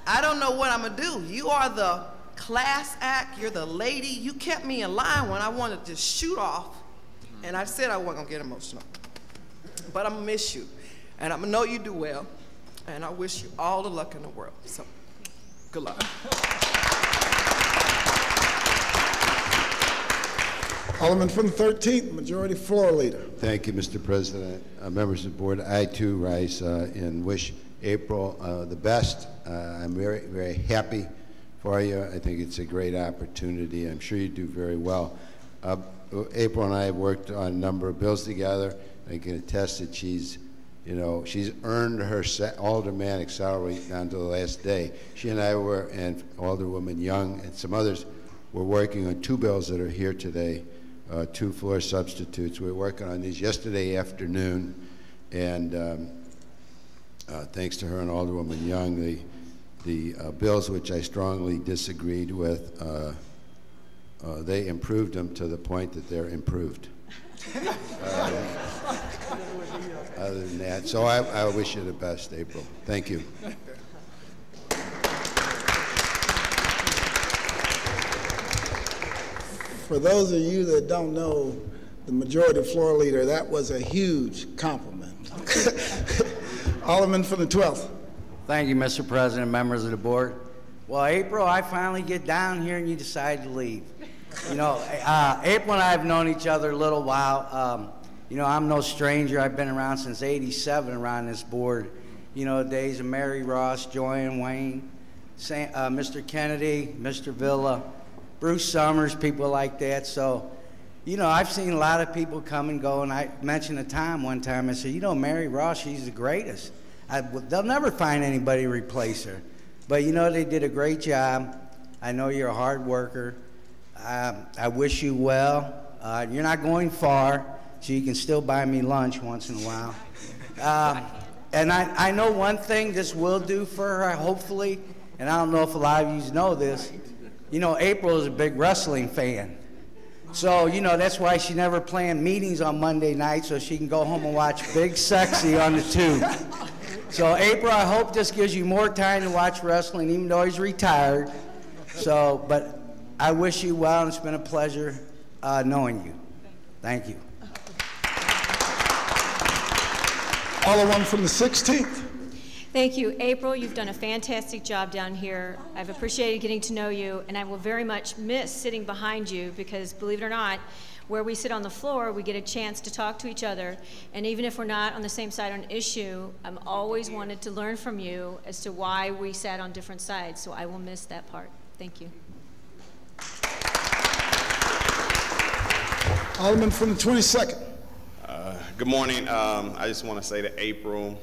I don't know what I'm gonna do. You are the class act, you're the lady. You kept me in line when I wanted to shoot off, and I said I wasn't gonna get emotional. But I'm gonna miss you, and I'm gonna know you do well, and I wish you all the luck in the world. So, good luck. Alderman from the 13th, Majority Floor Leader. Thank you, Mr. President. Members of the board, I too rise and wish April the best. I'm very, very happy for you. I think it's a great opportunity. I'm sure you do very well. April and I have worked on a number of bills together. I can attest that she's earned her aldermanic salary down to the last day. She and I were, and Alderwoman Young and some others, were working on 2 bills that are here today. 2 floor substitutes. We were working on these yesterday afternoon, and thanks to her and Alderwoman Young, the bills which I strongly disagreed with, they improved them to the point that they're improved. Other than that, so I wish you the best, April. Thank you. For those of you that don't know the Majority Floor Leader, that was a huge compliment. Alderman from the 12th. Thank you, Mr. President, members of the board. Well, April, I finally get down here and you decide to leave. You know, April and I have known each other a little while. You know, I'm no stranger. I've been around since '87 around this board. You know, the days of Mary Ross, Joanne Wayne, Mr. Kennedy, Mr. Villa, Bruce Summers, people like that. So, you know, I've seen a lot of people come and go, and I mentioned a time one time, I said, you know, Mary Ross, she's the greatest. They'll never find anybody to replace her. But, you know, they did a great job. I know you're a hard worker. I wish you well. You're not going far, so you can still buy me lunch once in a while. And I know one thing this will do for her, hopefully, and I don't know if a lot of you know this. You know, April is a big wrestling fan. So, you know, that's why she never planned meetings on Monday night, so she can go home and watch Big Sexy on the tube. So, April, I hope this gives you more time to watch wrestling, even though he's retired. So, but I wish you well, and it's been a pleasure knowing you. Thank you. Alderwoman from the 16th. Thank you. April, you've done a fantastic job down here. I've appreciated getting to know you, and I will very much miss sitting behind you because, believe it or not, where we sit on the floor, we get a chance to talk to each other, and even if we're not on the same side on an issue, I'm always wanted to learn from you as to why we sat on different sides, so I will miss that part. Thank you. Alderman from the 22nd. Good morning. I just want to say to April,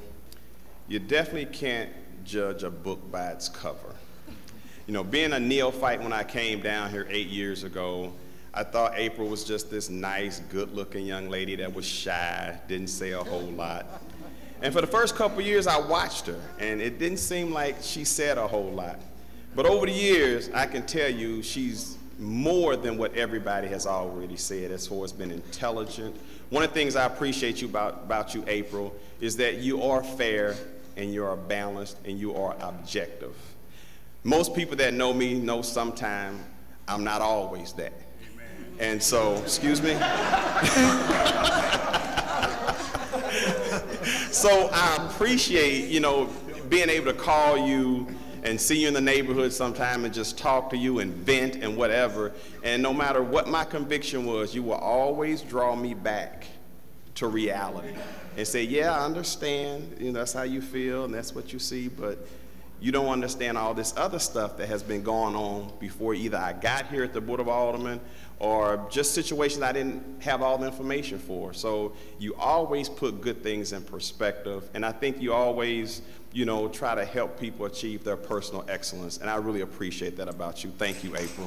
you definitely can't judge a book by its cover. You know, being a neophyte when I came down here 8 years ago, I thought April was just this nice, good-looking young lady that was shy, didn't say a whole lot. And for the first couple years, I watched her, and it didn't seem like she said a whole lot. But over the years, I can tell you she's more than what everybody has already said as far as being intelligent. One of the things I appreciate about you, April, is that you are fair, and you are balanced, and you are objective. Most people that know me know sometimes I'm not always that. And so, excuse me? So I appreciate, you know, being able to call you and see you in the neighborhood sometime and just talk to you and vent and whatever. And no matter what my conviction was, you will always draw me back to reality and say, yeah, I understand, you know, that's how you feel and that's what you see, but you don't understand all this other stuff that has been going on before either I got here at the Board of Aldermen or just situations I didn't have all the information for. So you always put good things in perspective, and I think you always, you know, try to help people achieve their personal excellence, and I really appreciate that about you. Thank you, April.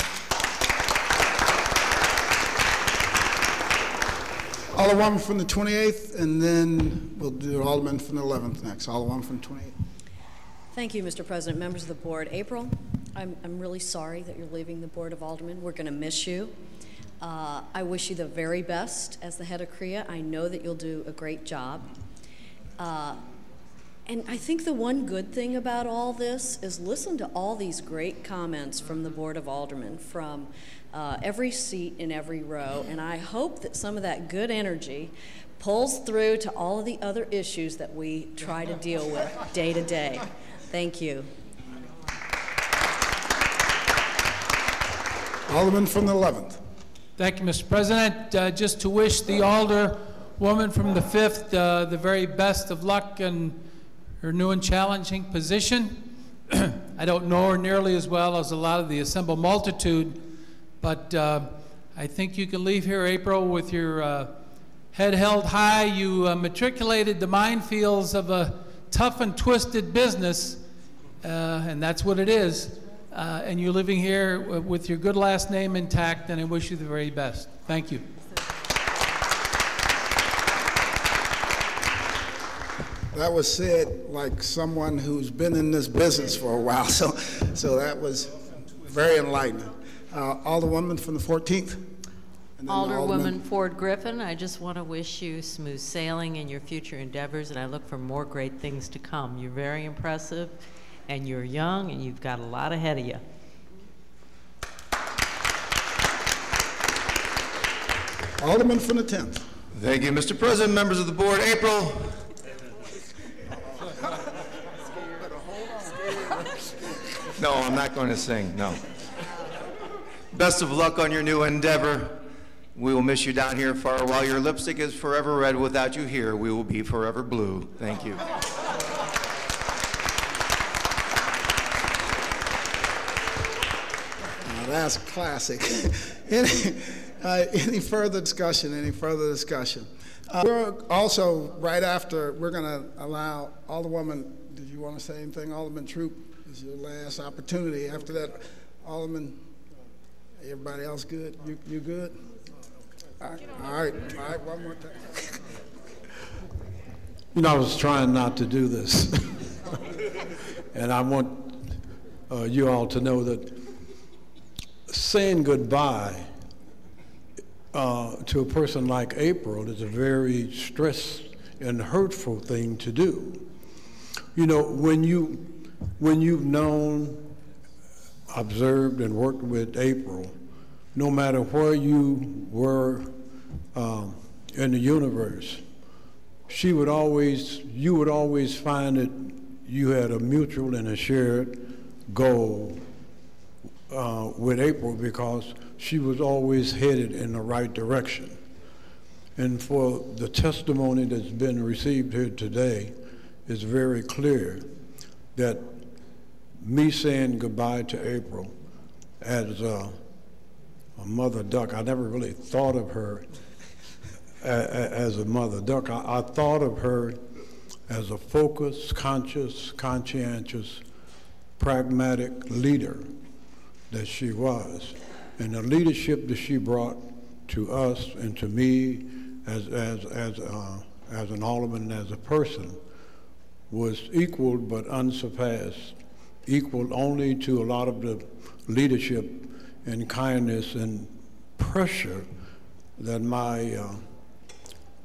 Alderwoman from the 28th, and then we'll do Alderman from the 11th next. Alderwoman from the 28th. Thank you, Mr. President, members of the board. April, I'm really sorry that you're leaving the Board of Aldermen. We're going to miss you. I wish you the very best as the head of CREA. I know that you'll do a great job. And I think the one good thing about all this is listen to all these great comments from the Board of Aldermen, from every seat in every row, and I hope that some of that good energy pulls through to all of the other issues that we try to deal with day to day. Thank you. Alderman from the 11th. Thank you, Mr. President. Just to wish the Alderwoman from the 5th the very best of luck in her new and challenging position. I don't know her nearly as well as a lot of the assembled multitude, but I think you can leave here, April, with your head held high. You matriculated the minefields of a tough and twisted business, and that's what it is. And you're living here with your good last name intact, and I wish you the very best. Thank you. That was said like someone who's been in this business for a while, so that was very enlightening. Alderwoman from the 14th. Alderwoman Ford-Griffin, I just want to wish you smooth sailing in your future endeavors, and I look for more great things to come. You're very impressive, and you're young, and you've got a lot ahead of you. Alderman from the 10th. Thank you, Mr. President, members of the board. April. No, I'm not going to sing, no. Best of luck on your new endeavor. We will miss you down here for while your lipstick is forever red. Without you here, we will be forever blue. Thank you. Now that's classic. Any further discussion? Any further discussion? We're also, right after, we're going to allow Alderwoman, did you want to say anything? Alderman Troop, this is your last opportunity. After that, Alderman, everybody else good? You good? All right, one more time. You know, I was trying not to do this. And I want you all to know that saying goodbye to a person like April is a very stressed and hurtful thing to do. You know, when you've known, observed, and worked with April, no matter where you were in the universe, you would always find that you had a mutual and a shared goal with April, because she was always headed in the right direction. And for the testimony that's been received here today, it's very clear that me saying goodbye to April as a mother duck, I never really thought of her as a mother duck. I thought of her as a focused, conscientious, pragmatic leader that she was. And the leadership that she brought to us and to me as an alderman and as a person was equaled but unsurpassed, equaled only to a lot of the leadership and kindness and pressure that my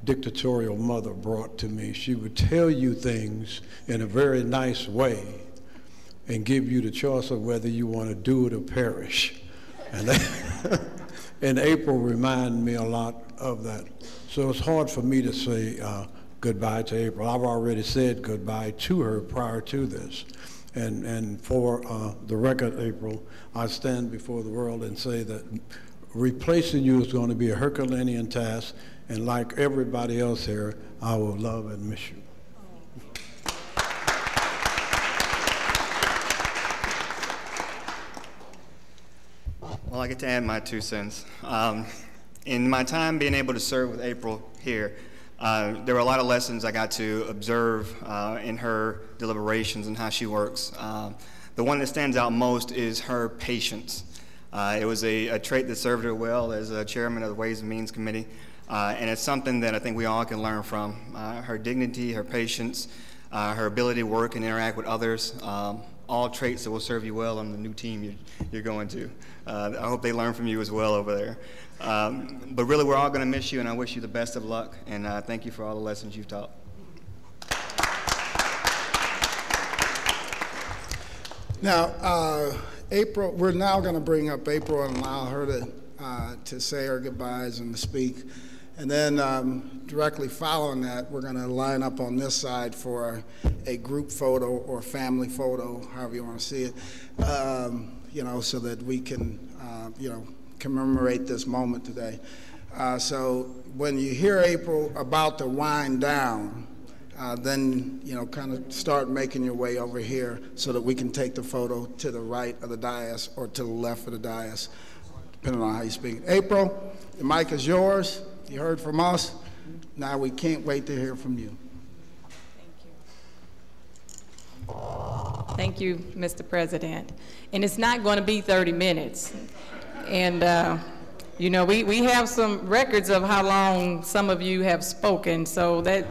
dictatorial mother brought to me. She would tell you things in a very nice way and give you the choice of whether you want to do it or perish. And April reminded me a lot of that. So it's hard for me to say goodbye to April. I've already said goodbye to her prior to this. And for the record, April, I stand before the world and say that replacing you is going to be a Herculean task, and like everybody else here, I will love and miss you. Well, I get to add my 2 cents. In my time being able to serve with April here, there were a lot of lessons I got to observe in her deliberations and how she works. The one that stands out most is her patience. It was a trait that served her well as a chairman of the Ways and Means Committee, and it's something that I think we all can learn from. Her dignity, her patience, her ability to work and interact with others, all traits that will serve you well on the new team you're going to. I hope they learn from you as well over there. But really, we're all going to miss you, and I wish you the best of luck, and thank you for all the lessons you've taught. Now, April, we're now going to bring up April and allow her to say her goodbyes and to speak. And then directly following that, we're going to line up on this side for a group photo or family photo, however you want to see it, you know, so that we can, you know, commemorate this moment today. So when you hear April about to wind down, then, you know, kind of start making your way over here so that we can take the photo to the right of the dais or to the left of the dais, depending on how you speak. April, the mic is yours. You heard from us. Now we can't wait to hear from you. Thank you, Mr. President. And it's not going to be 30 minutes. And, you know, we have some records of how long some of you have spoken, so that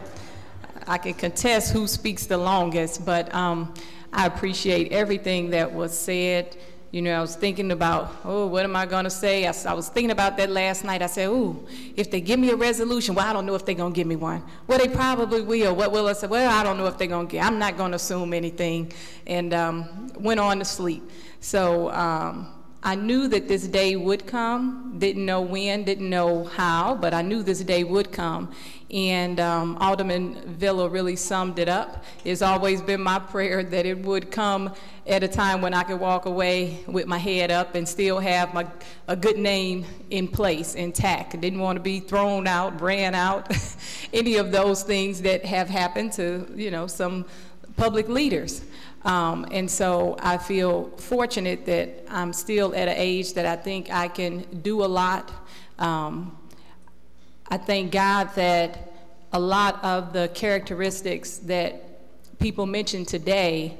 I can contest who speaks the longest, but I appreciate everything that was said. You know, I was thinking about, oh, what am I going to say? I was thinking about that last night. I said, ooh, if they give me a resolution, well, I don't know if they're going to give me one. Well, they probably will. What will I say? Well, I don't know if they're going to get. I'm not going to assume anything, and went on to sleep. So I knew that this day would come. Didn't know when, didn't know how, but I knew this day would come. And Alderman Villa really summed it up. It's always been my prayer that it would come at a time when I could walk away with my head up and still have a good name in place, intact. I didn't want to be thrown out, ran out, any of those things that have happened to, you know, some public leaders. And so I feel fortunate that I'm still at an age that I think I can do a lot. I thank God that a lot of the characteristics that people mentioned today,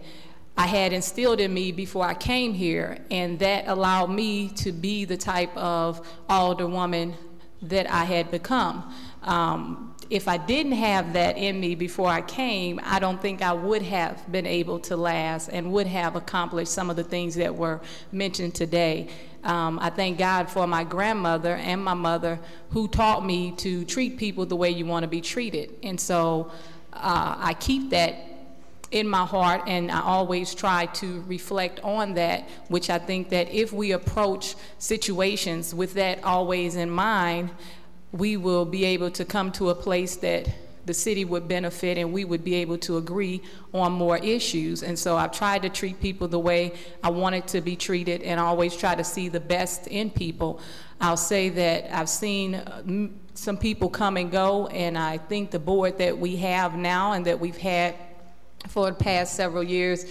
I had instilled in me before I came here, and that allowed me to be the type of alderwoman that I had become. If I didn't have that in me before I came, I don't think I would have been able to last and would have accomplished some of the things that were mentioned today. I thank God for my grandmother and my mother who taught me to treat people the way you want to be treated. And so I keep that in my heart, and I always try to reflect on that, which I think that if we approach situations with that always in mind, we will be able to come to a place that the city would benefit and we would be able to agree on more issues. And so I've tried to treat people the way I wanted to be treated, and I always try to see the best in people. I'll say that I've seen some people come and go, and I think the board that we have now and that we've had for the past several years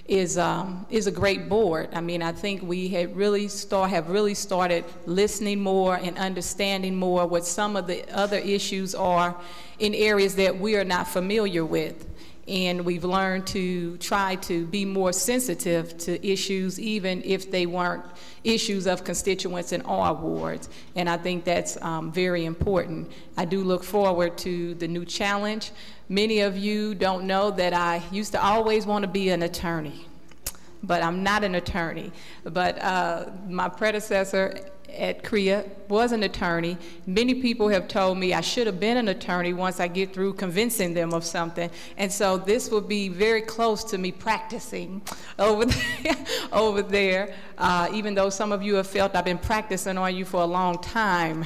is a great board. I mean, I think we have really started listening more and understanding more what some of the other issues are in areas that we are not familiar with. and we've learned to try to be more sensitive to issues, even if they weren't issues of constituents in our wards. And I think that's very important. I do look forward to the new challenge. Many of you don't know that I used to always want to be an attorney, but I'm not an attorney. But my predecessor at CREA was an attorney. Many people have told me I should have been an attorney once I get through convincing them of something. And so this will be very close to me practicing over there, even though some of you have felt I've been practicing on you for a long time.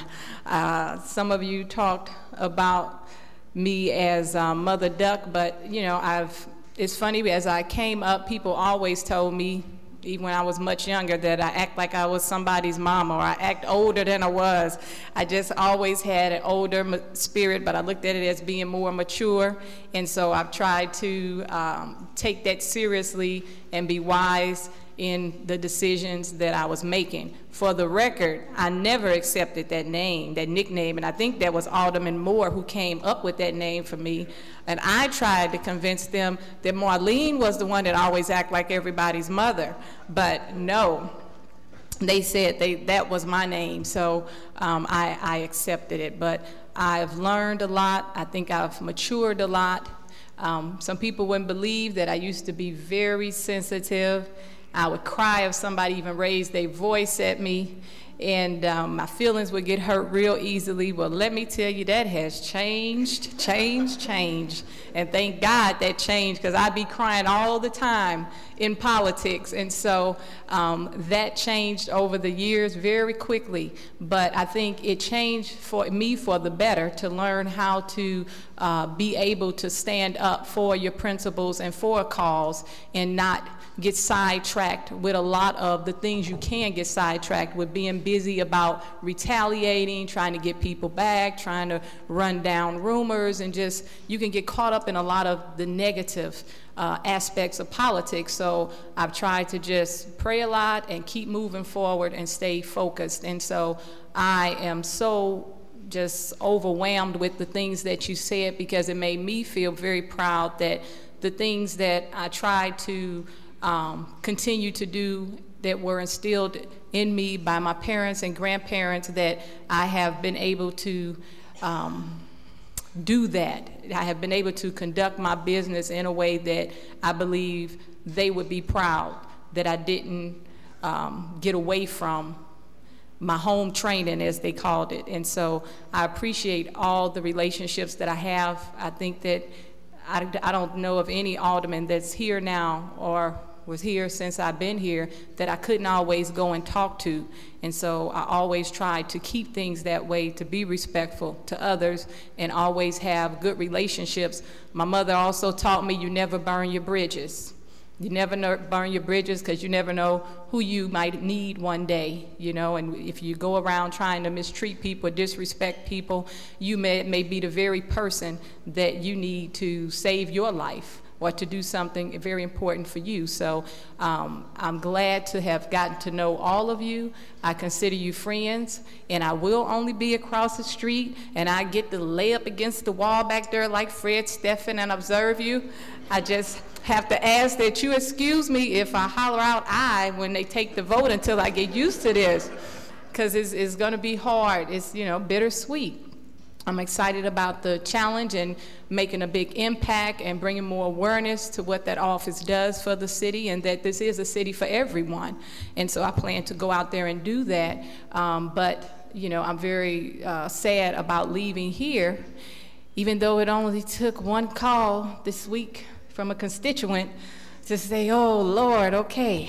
Some of you talked about me as Mother Duck, but you know, it's funny, as I came up, people always told me, even when I was much younger, that I act like I was somebody's mama, or I act older than I was. I just always had an older spirit, but I looked at it as being more mature. And so I've tried to take that seriously and be wise in the decisions that I was making. For the record, I never accepted that name, that nickname, and I think that was Alderman Moore who came up with that name for me. And I tried to convince them that Marlene was the one that always acted like everybody's mother, but no. They said that was my name, so I accepted it. But I've learned a lot. I think I've matured a lot. Some people wouldn't believe that I used to be very sensitive. I would cry if somebody even raised their voice at me, and my feelings would get hurt real easily. Well, let me tell you, that has changed. And thank God that changed, because I'd be crying all the time in politics. And so that changed over the years very quickly. But I think it changed for me for the better, to learn how to be able to stand up for your principles and for a cause, and not get sidetracked with a lot of the things you can get sidetracked with, being busy about retaliating, trying to get people back, trying to run down rumors, and just, you can get caught up in a lot of the negative aspects of politics. So I've tried to just pray a lot and keep moving forward and stay focused. And so I am so just overwhelmed with the things that you said, because it made me feel very proud that the things that I tried to continue to do, that were instilled in me by my parents and grandparents, that I have been able to do that. I have been able to conduct my business in a way that I believe they would be proud that I didn't get away from my home training, as they called it. And so I appreciate all the relationships that I have. I think that I don't know of any alderman that's here now, or was here since I've been here, that I couldn't always go and talk to. And so I always try to keep things that way, to be respectful to others and always have good relationships. My mother also taught me, you never burn your bridges. You never burn your bridges, because you never know who you might need one day, you know, and if you go around trying to mistreat people, disrespect people, you may be the very person that you need to save your life, or to do something very important for you. So I'm glad to have gotten to know all of you. I consider you friends, and I will only be across the street, and I get to lay up against the wall back there like Fred Steffen and observe you. I just have to ask that you excuse me if I holler out "I" when they take the vote, until I get used to this, because it's gonna be hard. It's, you know, bittersweet. I'm excited about the challenge and making a big impact and bringing more awareness to what that office does for the city, and that this is a city for everyone. And so I plan to go out there and do that. But, you know, I'm very sad about leaving here, even though it only took one call this week from a constituent to say, oh, Lord, okay,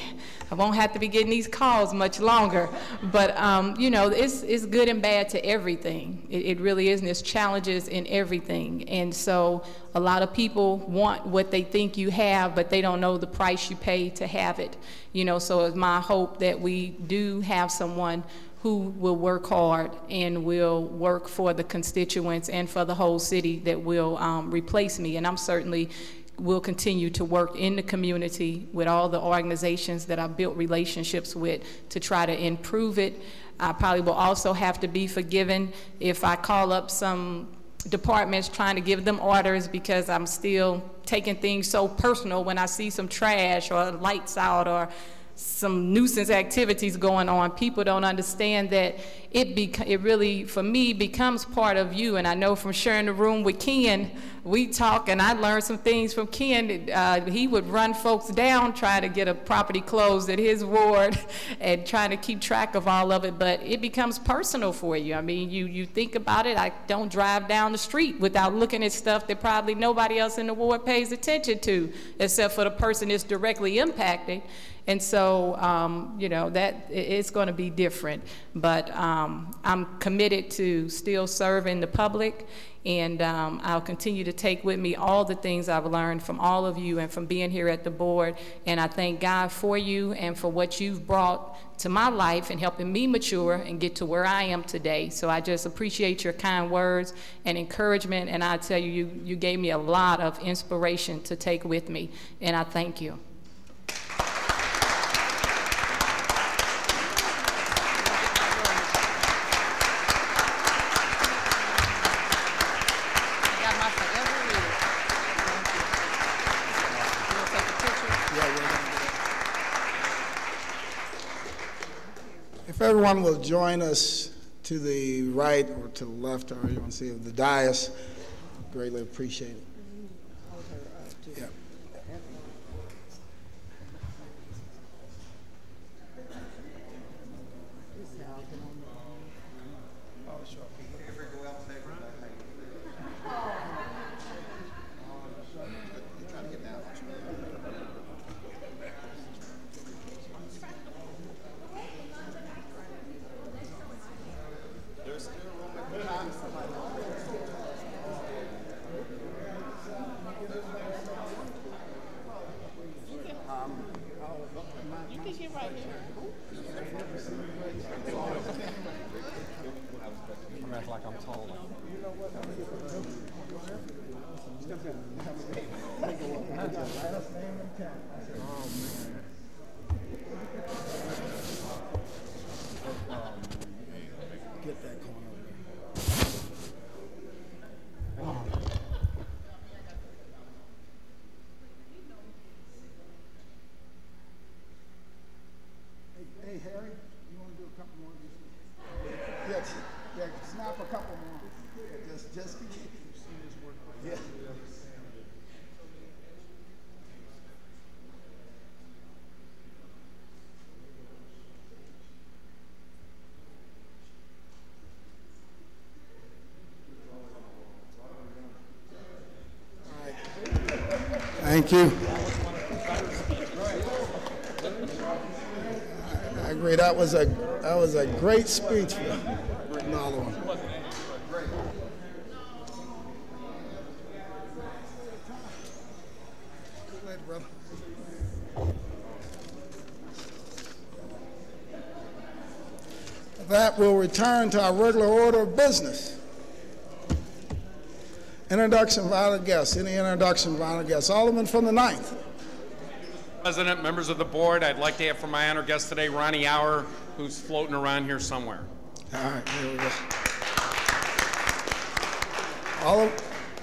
I won't have to be getting these calls much longer. But, you know, it's good and bad to everything. It really is, and there's challenges in everything. And so a lot of people want what they think you have, but they don't know the price you pay to have it. You know, so it's my hope that we do have someone who will work hard and will work for the constituents and for the whole city that will replace me. And I'm certainly will continue to work in the community with all the organizations that I've built relationships with to try to improve it. I probably will also have to be forgiven if I call up some departments trying to give them orders because I'm still taking things so personal when I see some trash or lights out or some nuisance activities going on. People don't understand that it really, for me, becomes part of you. And I know from sharing the room with Ken, we talk, and I learned some things from Ken. He would run folks down trying to get a property closed at his ward and trying to keep track of all of it, but it becomes personal for you. I mean, you think about it. I don't drive down the street without looking at stuff that probably nobody else in the ward pays attention to, except for the person it's directly impacting. And so, you know, that it's going to be different. But I'm committed to still serving the public, and I'll continue to take with me all the things I've learned from all of you and from being here at the board. And I thank God for you and for what you've brought to my life and helping me mature and get to where I am today. So I just appreciate your kind words and encouragement. And I tell you, you gave me a lot of inspiration to take with me. And I thank you. If everyone will join us to the right or to the left, or you want to see the dais, greatly appreciate it. Yeah. Snap a couple more. Just keep yeah. All right. Thank you. I agree. That was a great speech for another one. That will return to our regular order of business. Introduction of our guests. Any introduction of our guests? Alderman from the 9th. President, members of the board, I'd like to have for my honored guest today, Ronnie Auer, who's floating around here somewhere. All right, here we go.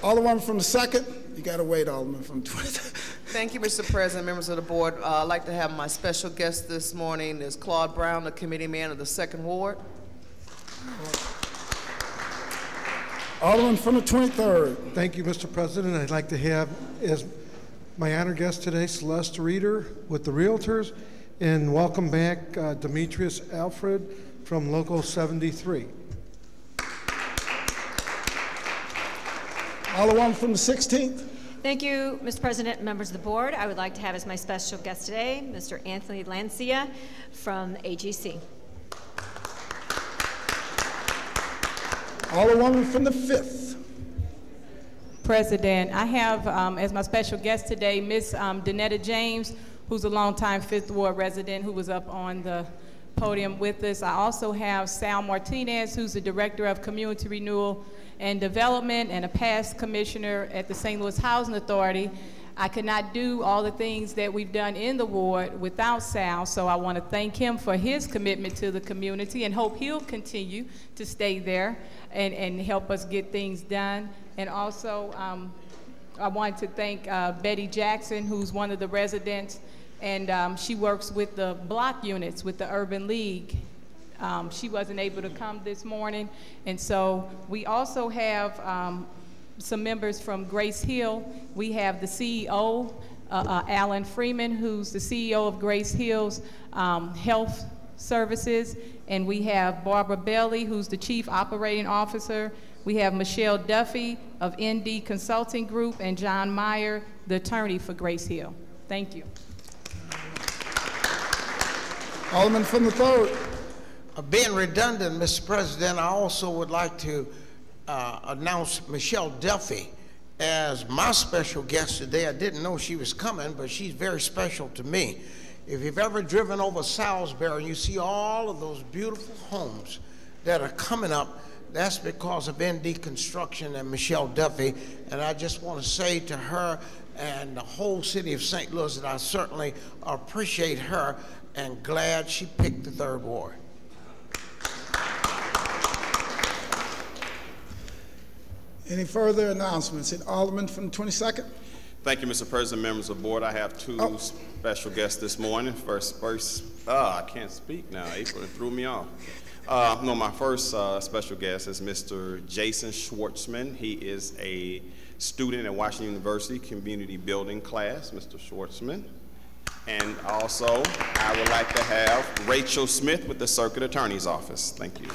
Alderman from the 2nd. You got to wait, Alderman from the 20th. Thank you, Mr. President, members of the board. I'd like to have my special guest this morning is Claude Brown, the committee man of the 2nd Ward. Alderman from the 23rd. Thank you, Mr. President. I'd like to have as my honored guest today, Celeste Reeder with the Realtors, and welcome back Demetrius Alfred from Local 73. Alderman from the 16th. Thank you, Mr. President and members of the board. I would like to have as my special guest today, Mr. Anthony Lancia from AGC. Alderwoman from the 5th. President, I have as my special guest today, Ms. Danetta James, who's a longtime 5th Ward resident who was up on the podium with us. I also have Sal Martinez, who's the Director of Community Renewal and Development and a past commissioner at the St. Louis Housing Authority. I could not do all the things that we've done in the ward without Sal, so I want to thank him for his commitment to the community and hope he'll continue to stay there and help us get things done. And also, I want to thank Betty Jackson, who's one of the residents, and she works with the block units with the Urban League. She wasn't able to come this morning, and so we also have some members from Grace Hill. We have the CEO, Alan Freeman, who's the CEO of Grace Hill's Health Services, and we have Barbara Bailey, who's the Chief Operating Officer. We have Michelle Duffy of ND Consulting Group, and John Meyer, the attorney for Grace Hill. Thank you. Alderman from the 3rd. Being redundant, Mr. President, I also would like to announce Michelle Duffy as my special guest today. I didn't know she was coming, but she's very special to me. If you've ever driven over Salisbury and you see all of those beautiful homes that are coming up, that's because of ND Construction and Michelle Duffy. And I just want to say to her and the whole city of St. Louis that I certainly appreciate her and glad she picked the 3rd Ward. Any further announcements? Alderman from the 22nd. Thank you, Mr. President, members of the board. I have two special guests this morning. I can't speak now. April threw me off. No, my first special guest is Mr. Jason Schwartzman. He is a student at Washington University Community Building class, Mr. Schwartzman. And also, I would like to have Rachel Smith with the Circuit Attorney's Office. Thank you.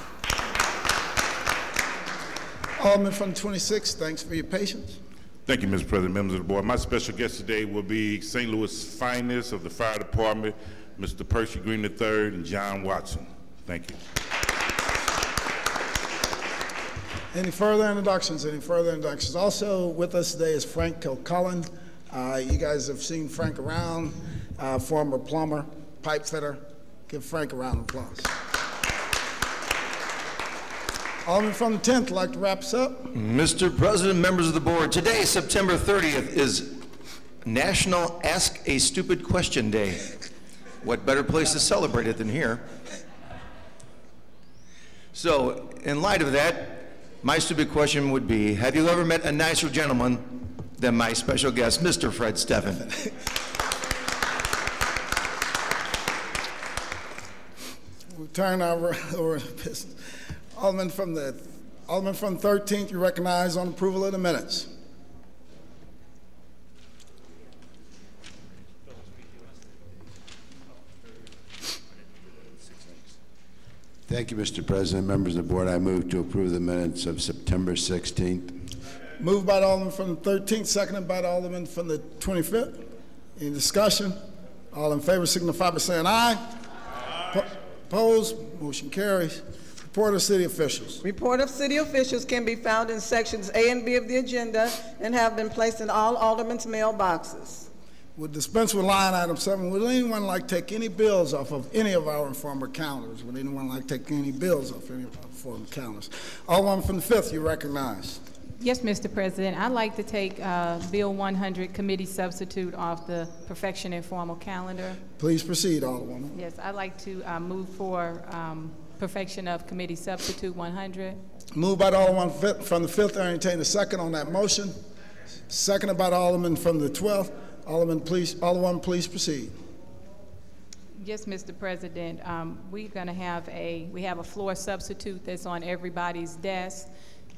Alderman from the 26th, thanks for your patience. Thank you, Mr. President, members of the board. My special guest today will be St. Louis finest of the fire department, Mr. Percy Green III and John Watson. Thank you. Any further introductions? Any further introductions? Also with us today is Frank Kilcullen. You guys have seen Frank around, former plumber, pipe fitter. Give Frank a round of applause. Alderman from the 10th, like to wrap us up? Mr. President, members of the board, today, September 30th, is National Ask a Stupid Question Day. What better place to celebrate it than here? So, in light of that, my stupid question would be, have you ever met a nicer gentleman than my special guest, Mr. Fred Steffen? We'll turn over to business. Alderman from the 13th, you recognize on approval of the minutes. Thank you, Mr. President. Members of the board, I move to approve the minutes of September 16th. Moved by the Alderman from the 13th, seconded by the Alderman from the 25th. Any discussion? All in favor signify by saying aye. Aye. Opposed? Motion carries. Report of city officials. Report of city officials can be found in sections A and B of the agenda and have been placed in all aldermen's mailboxes. Would dispense with line item 7. Would anyone like to take any bills off of any of our informer calendars? Would anyone like to take any bills off any of our informer calendars? Alderman from the 5th, you recognize. Yes, Mr. President. I'd like to take Bill 100, committee substitute, off the perfection informal calendar. Please proceed, Alderwoman. Yes, I'd like to move for perfection of committee substitute 100. Moved by the Alderman from the 5th. I entertain a second on that motion. Seconded by the Alderman from the 12th. Alderwoman, please proceed. Yes, Mr. President. We're going to have a floor substitute that's on everybody's desk.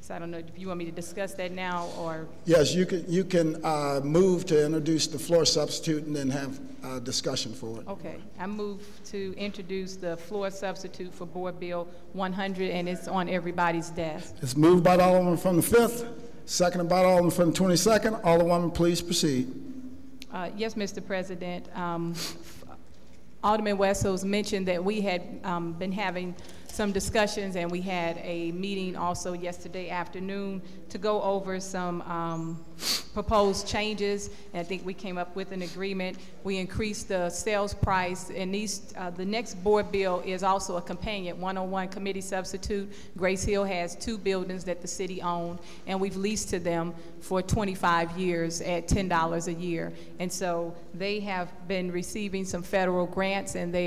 So I don't know if you want me to discuss that now or. Yes, you can move to introduce the floor substitute and then have a discussion for it. Okay, I move to introduce the floor substitute for Board Bill 100, and it's on everybody's desk. It's moved by the Alderman from the 5th, seconded by the Alderman from the 22nd. Alderwoman, please proceed. Yes, Mr. President. Alderman Wessels mentioned that we had been having some discussions, and we had a meeting also yesterday afternoon to go over some proposed changes, and I think we came up with an agreement. We increased the sales price, and the next board bill is also a companion 101 committee substitute. Grace Hill has 2 buildings that the city owned, and we've leased to them for 25 years at $10 a year. And so they have been receiving some federal grants, and they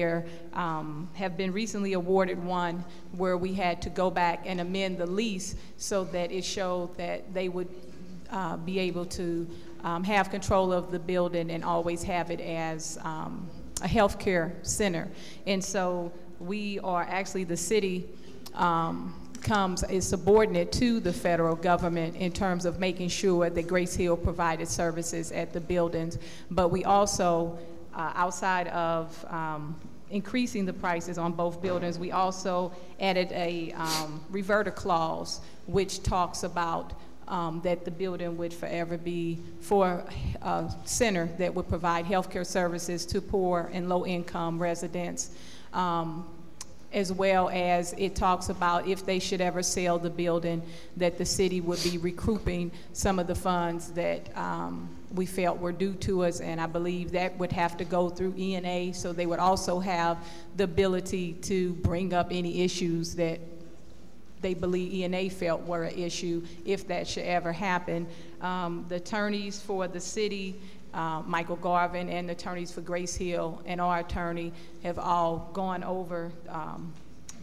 have been recently awarded one where we had to go back and amend the lease so that it showed that they would be able to have control of the building and always have it as a healthcare center. And so we are actually, the city is subordinate to the federal government in terms of making sure that Grace Hill provided services at the buildings. But we also, outside of increasing the prices on both buildings, we also added a reverter clause, which talks about that the building would forever be for a center that would provide healthcare services to poor and low-income residents, as well as it talks about if they should ever sell the building, that the city would be recouping some of the funds that we felt were due to us, and I believe that would have to go through E&A, so they would also have the ability to bring up any issues that they believe E&A felt were an issue if that should ever happen. The attorneys for the city, Michael Garvin, and the attorneys for Grace Hill and our attorney have all gone over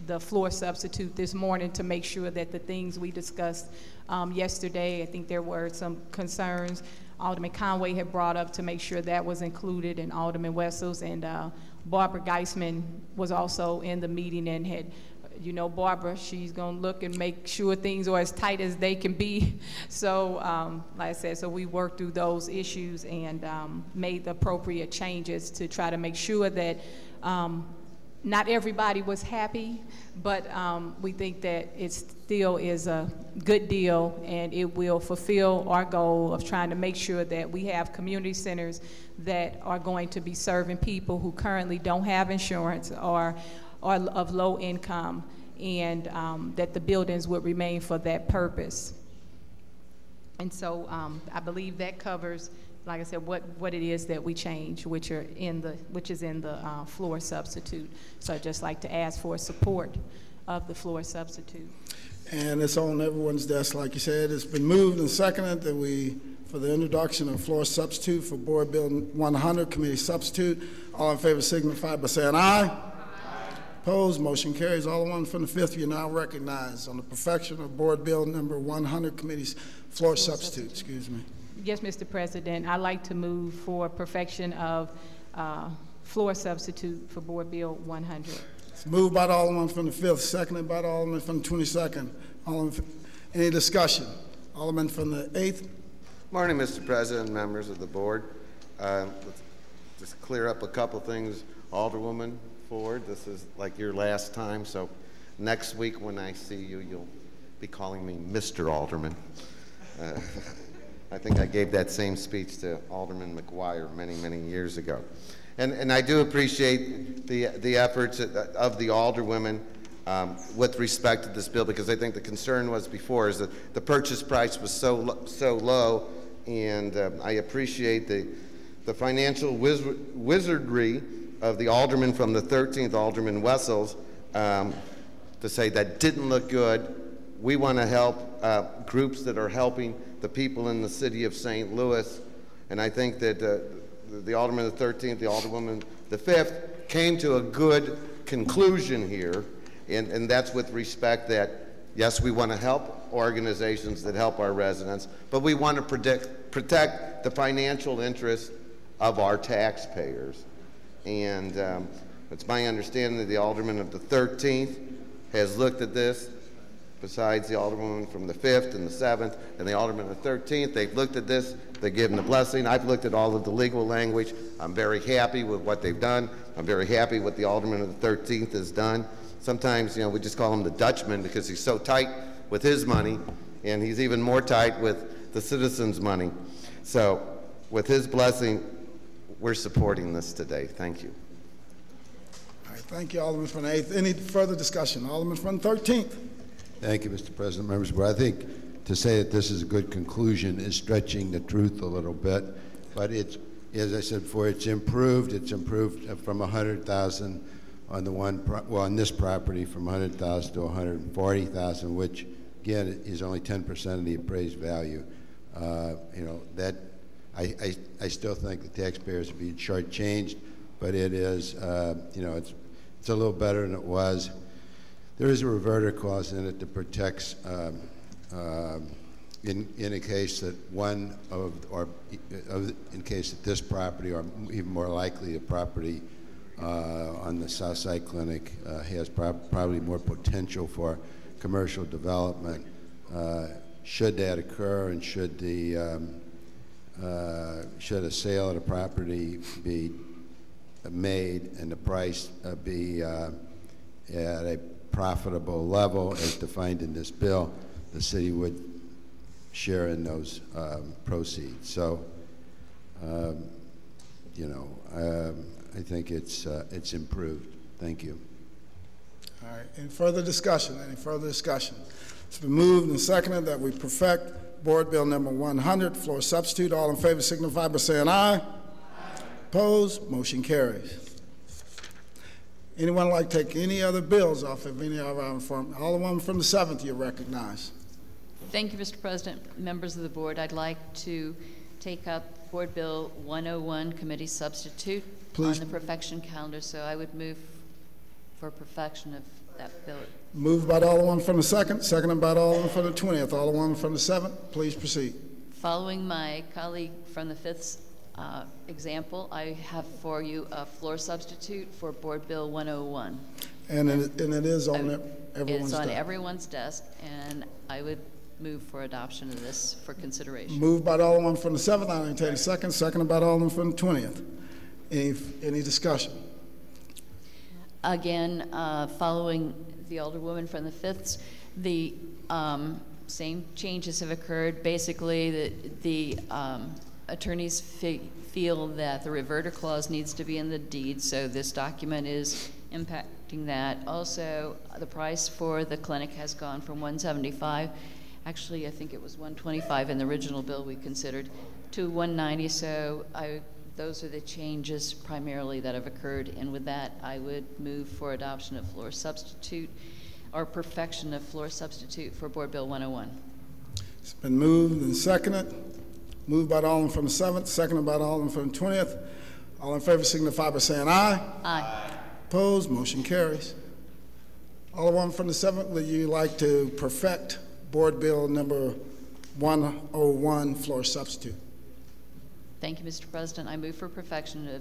the floor substitute this morning to make sure that the things we discussed yesterday, I think there were some concerns Alderman Conway had brought up to make sure that was included, and Alderman Wessels, and Barbara Geisman was also in the meeting and had, you know, Barbara, she's gonna look and make sure things are as tight as they can be. So, like I said, so we worked through those issues and made the appropriate changes to try to make sure that not everybody was happy, but we think that it still is a good deal, and it will fulfill our goal of trying to make sure that we have community centers that are going to be serving people who currently don't have insurance or of low income, and that the buildings would remain for that purpose. And so I believe that covers, like I said, what it is that we change, which is in the floor substitute. So I'd just like to ask for support of the floor substitute. And it's on everyone's desk, like you said. It's been moved and seconded that for the introduction of floor substitute for Board Bill 100, committee substitute. All in favor signify by saying aye. Opposed, motion carries. Alderman from the 5th, you're now recognized on the perfection of Board Bill number 100, committee's floor substitute. Excuse me. Yes, Mr. President. I'd like to move for perfection of floor substitute for Board Bill 100. It's moved by the Alderman from the 5th, seconded by the Alderman from the 22nd. Any discussion? Alderman from the 8th. Morning, Mr. President, members of the board. Let's just clear up a couple things. Alderwoman Ford, this is like your last time, so next week when I see you, you'll be calling me Mr. Alderman. I think I gave that same speech to Alderman McGuire many, many years ago. And I do appreciate the efforts of the Alderwomen with respect to this bill, because I think the concern was before is that the purchase price was so low, and I appreciate the financial wizardry of the Alderman from the 13th, Alderman Wessels, to say that didn't look good. We want to help groups that are helping the people in the city of St. Louis, and I think that the Alderman of the 13th, the Alderwoman the 5th, came to a good conclusion here, and that's with respect that, yes, we want to help organizations that help our residents, but we want to protect the financial interests of our taxpayers. And it's my understanding that the Alderman of the 13th has looked at this, besides the Alderwoman from the 5th and the 7th, and the Alderman of the 13th. They've looked at this, they've given the blessing. I've looked at all of the legal language. I'm very happy with what they've done. I'm very happy what the Alderman of the 13th has done. Sometimes, you know, we just call him the Dutchman because he's so tight with his money, and he's even more tight with the citizens' money. So with his blessing, we're supporting this today. Thank you. All right, thank you, Alderman from the 8th. Any further discussion? Alderman from the 13th. Thank you, Mr. President, members of the board. I think to say that this is a good conclusion is stretching the truth a little bit, but it's, as I said before, it's improved. It's improved from 100,000 on the on this property from 100,000 to 140,000, which again is only 10% of the appraised value. You know, that I still think the taxpayers are being shortchanged, but it is, you know, it's a little better than it was. There is a reverter clause in it that protects, in a case that in case that this property, or even more likely the property on the Southside Clinic has probably more potential for commercial development. Should that occur, and should a sale of the property be made and the price be at a profitable level as defined in this bill, the city would share in those proceeds. So, you know, I think it's improved. Thank you. All right. Any further discussion? Any further discussion? It's been moved and seconded that we perfect Board Bill number 100, floor substitute. All in favor signify by saying aye. Aye. Opposed? Motion carries. Anyone like to take any other bills off of any of our form? Alderwoman from the 7th, you're recognized. Thank you, Mr. President. Members of the board, I'd like to take up Board Bill 101, committee substitute, Please. on the perfection calendar, so I would move for perfection of that bill. Moved by the Alderwoman from the 2nd, seconded by the Alderwoman from the 20th. Alderwoman from the 7th, please proceed. Following my colleague from the 5th example, I have for you a floor substitute for Board Bill 101. And it is on everyone's It's on desk. everyone's desk, and I would move for adoption of this for consideration. Moved by the Alderwoman from the 7th. I'll entertain a second. Seconded by the Alderwoman from the 20th. Any discussion? Again, following the Alderwoman from the 5th, the same changes have occurred. Basically, the attorneys feel that the reverter clause needs to be in the deed, so this document is impacting that. Also, the price for the clinic has gone from $175, actually I think it was $125 in the original bill we considered, to $190, so those are the changes primarily that have occurred, and with that I would move for adoption of floor substitute, or perfection of floor substitute for Board Bill 101. It's been moved and seconded. Moved by the Alderman from the 7th, seconded by the Alderman from the 20th. All in favor signify by saying aye. Aye. Opposed? Motion carries. Alderwoman from the 7th, would you like to perfect Board Bill number 101, floor substitute? Thank you, Mr. President. I move for perfection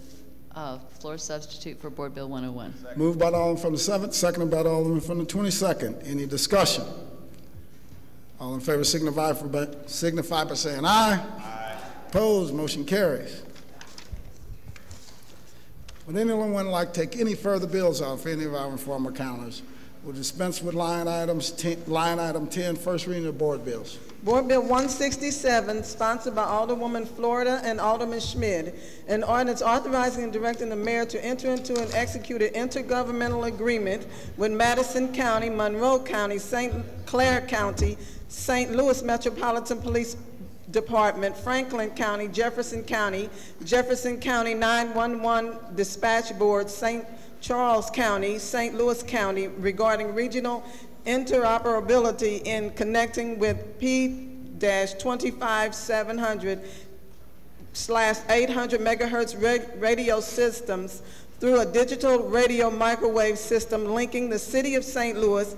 of floor substitute for Board Bill 101. Moved by the Alderman from the 7th, seconded by the Alderman from the 22nd. Any discussion? All in favor signify by saying aye. Aye. Opposed? Motion carries. Would anyone like to take any further bills off any of our informal calendars? We'll dispense with line item 10, first reading of board bills. Board Bill 167, sponsored by Alderwoman Florida and Alderman Schmidt, an ordinance authorizing and directing the mayor to enter into and execute an intergovernmental agreement with Madison County, Monroe County, St. Clair County, St. Louis Metropolitan Police Department, Franklin County, Jefferson County 911 Dispatch Board, St. Charles County, St. Louis County regarding regional interoperability in connecting with P-25700/800 megahertz radio systems through a digital radio microwave system linking the City of St. Louis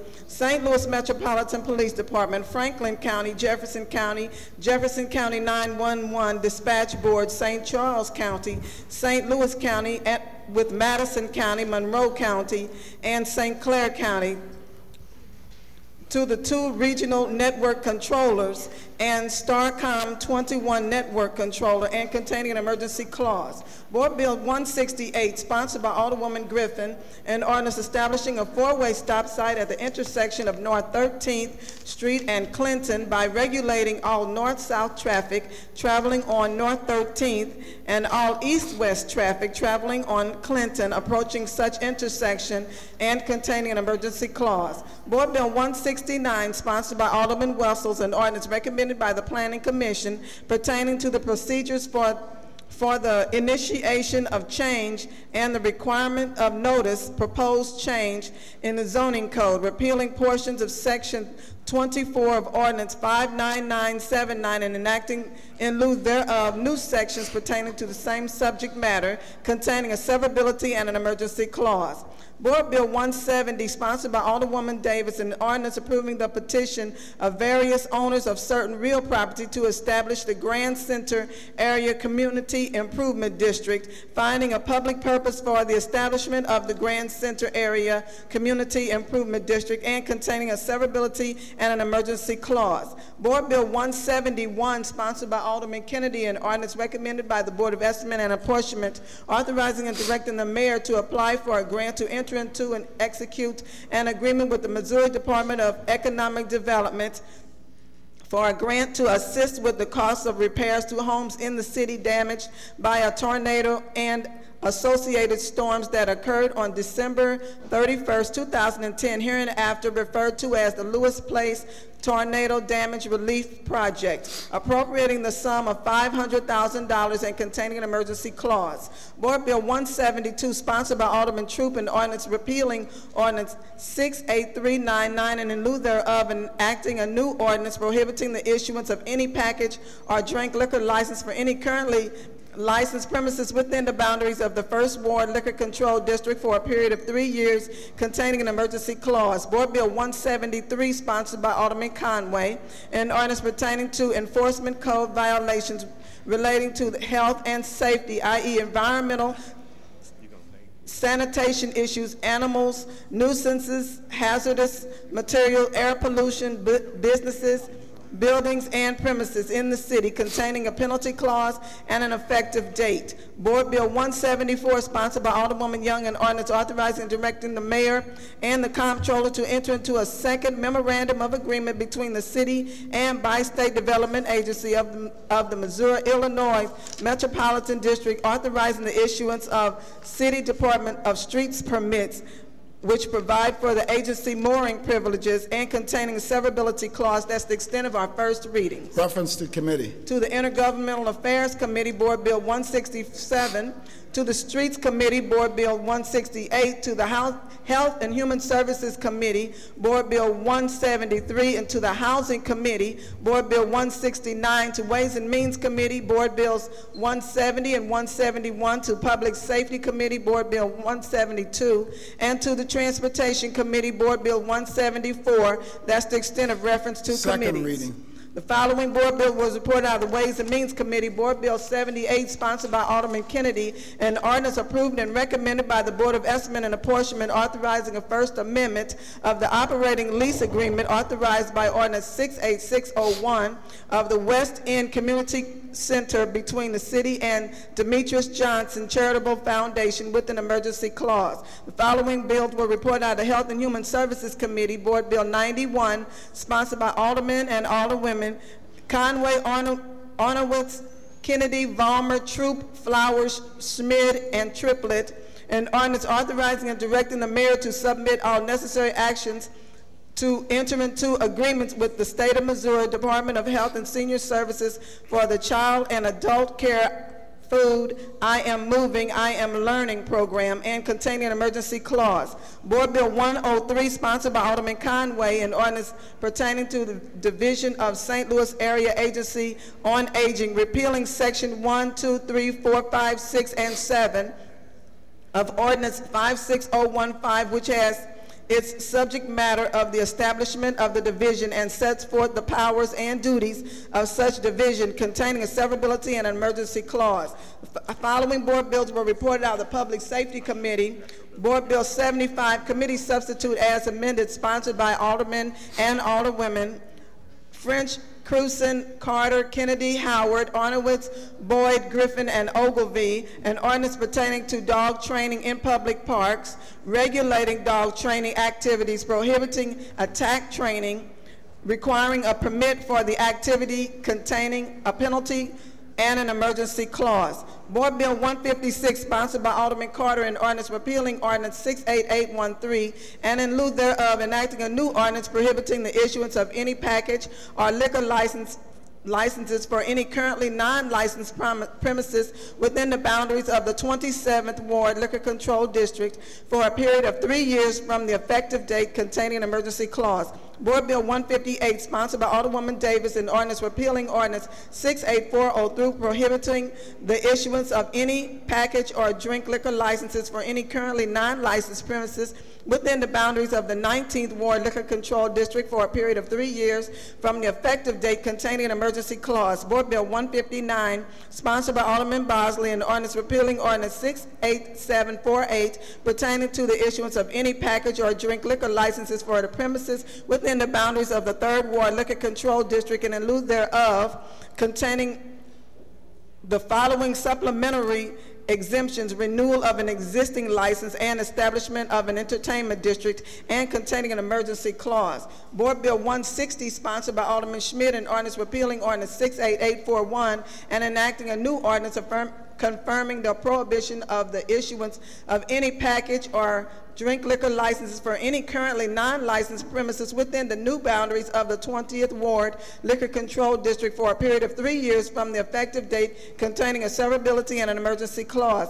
Metropolitan Police Department, Franklin County, Jefferson County 911 Dispatch Board, St. Charles County, St. Louis County with Madison County, Monroe County, and St. Clair County to the two regional network controllers and Starcom 21 network controller and containing an emergency clause. Board Bill 168, sponsored by Alderwoman Griffin, an ordinance establishing a four-way stop site at the intersection of North 13th Street and Clinton by regulating all north-south traffic traveling on North 13th and all east-west traffic traveling on Clinton approaching such intersection and containing an emergency clause. Board Bill 169, sponsored by Alderman Wessels, an ordinance recommended by the Planning Commission pertaining to the procedures for the initiation of change and the requirement of notice proposed change in the zoning code, repealing portions of section 24 of Ordinance 59979 and enacting in lieu thereof new sections pertaining to the same subject matter containing a severability and an emergency clause. Board Bill 170, sponsored by Alderwoman Davis, an ordinance approving the petition of various owners of certain real property to establish the Grand Center Area Community Improvement District, finding a public purpose for the establishment of the Grand Center Area Community Improvement District and containing a severability and an emergency clause. Board Bill 171, sponsored by Alderman Kennedy, an ordinance recommended by the Board of Estimate and Apportionment, authorizing and directing the mayor to apply for a grant to enter into and execute an agreement with the Missouri Department of Economic Development for a grant to assist with the cost of repairs to homes in the city damaged by a tornado and associated storms that occurred on December 31st, 2010, hereinafter referred to as the Lewis Place Tornado Damage Relief Project, appropriating the sum of $500,000 and containing an emergency clause. Board Bill 172, sponsored by Alderman Troop, an ordinance repealing Ordinance 68399 and in lieu thereof enacting a new ordinance prohibiting the issuance of any package or drink liquor license for any currently licensed premises within the boundaries of the First Ward Liquor Control District for a period of 3 years, containing an emergency clause. Board Bill 173, sponsored by Alderman Conway, an ordinance pertaining to enforcement code violations relating to the health and safety, i.e. environmental, sanitation issues, animals, nuisances, hazardous material, air pollution, businesses, buildings and premises in the city, containing a penalty clause and an effective date. Board Bill 174, sponsored by Alderwoman Young, an ordinance authorizing and directing the mayor and the comptroller to enter into a second memorandum of agreement between the city and Bi-State Development Agency of the Missouri-Illinois Metropolitan District, authorizing the issuance of City Department of Streets permits, which provide for the agency mooring privileges and containing a severability clause. That's the extent of our first reading. Reference to committee. To the Intergovernmental Affairs Committee, Board Bill 167. To the Streets Committee, Board Bill 168. To the Health and Human Services Committee, Board Bill 173. And to the Housing Committee, Board Bill 169. To Ways and Means Committee, Board Bills 170 and 171. To Public Safety Committee, Board Bill 172. And to the Transportation Committee, Board Bill 174. That's the extent of reference to Second committees. reading. The following board bill was reported out of the Ways and Means Committee. Board Bill 78, sponsored by Alderman Kennedy, an ordinance approved and recommended by the Board of Estimate and Apportionment, authorizing a first amendment of the operating lease agreement authorized by Ordinance 68601 of the West End Community Center between the city and Demetrius Johnson Charitable Foundation with an emergency clause. The following bills were reported out of the Health and Human Services Committee. Board Bill 91, sponsored by Aldermen and Alderwomen Conway, Arnowitz, Kennedy, Valmer, Troop, Flowers, Schmid, and Triplett, an ordinance authorizing and directing the mayor to submit all necessary actions to enter into agreements with the State of Missouri Department of Health and Senior Services for the Child and Adult Care Food I Am Moving, I Am Learning program and containing an emergency clause. Board Bill 103, sponsored by Alderman Conway, an ordinance pertaining to the Division of St. Louis Area Agency on Aging, repealing section 1, 2, 3, 4, 5, 6, and 7 of Ordinance 56015, which has its subject matter of the establishment of the division and sets forth the powers and duties of such division, containing a severability and an emergency clause. The following board bills were reported out of the Public Safety Committee. Board Bill 75, committee substitute as amended, sponsored by Aldermen and Alderwomen French, Cruzen, Carter, Kennedy, Howard, Arnowitz, Boyd, Griffin, and Ogilvy, an ordinance pertaining to dog training in public parks, regulating dog training activities, prohibiting attack training, requiring a permit for the activity, containing a penalty and an emergency clause. Board Bill 156, sponsored by Alderman Carter, an ordinance repealing Ordinance 68813, and in lieu thereof enacting a new ordinance prohibiting the issuance of any package or liquor licenses for any currently non-licensed premises within the boundaries of the 27th Ward Liquor Control District for a period of 3 years from the effective date, containing an emergency clause. Board Bill 158, sponsored by Alderwoman Davis, an ordinance repealing Ordinance 68403, prohibiting the issuance of any package or drink liquor licenses for any currently non-licensed premises within the boundaries of the 19th Ward Liquor Control District for a period of 3 years from the effective date, containing an emergency clause. Board Bill 159, sponsored by Alderman Bosley, an ordinance repealing Ordinance 68748, pertaining to the issuance of any package or drink liquor licenses for the premises within the boundaries of the 3rd Ward Liquor Control District, and in lieu thereof, containing the following supplementary exemptions: renewal of an existing license and establishment of an entertainment district, and containing an emergency clause. Board Bill 160, sponsored by Alderman Schmidt, an ordinance repealing Ordinance 68841 and enacting a new ordinance confirming the prohibition of the issuance of any package or drink liquor licenses for any currently non-licensed premises within the new boundaries of the 20th Ward Liquor Control District for a period of 3 years from the effective date, containing a severability and an emergency clause.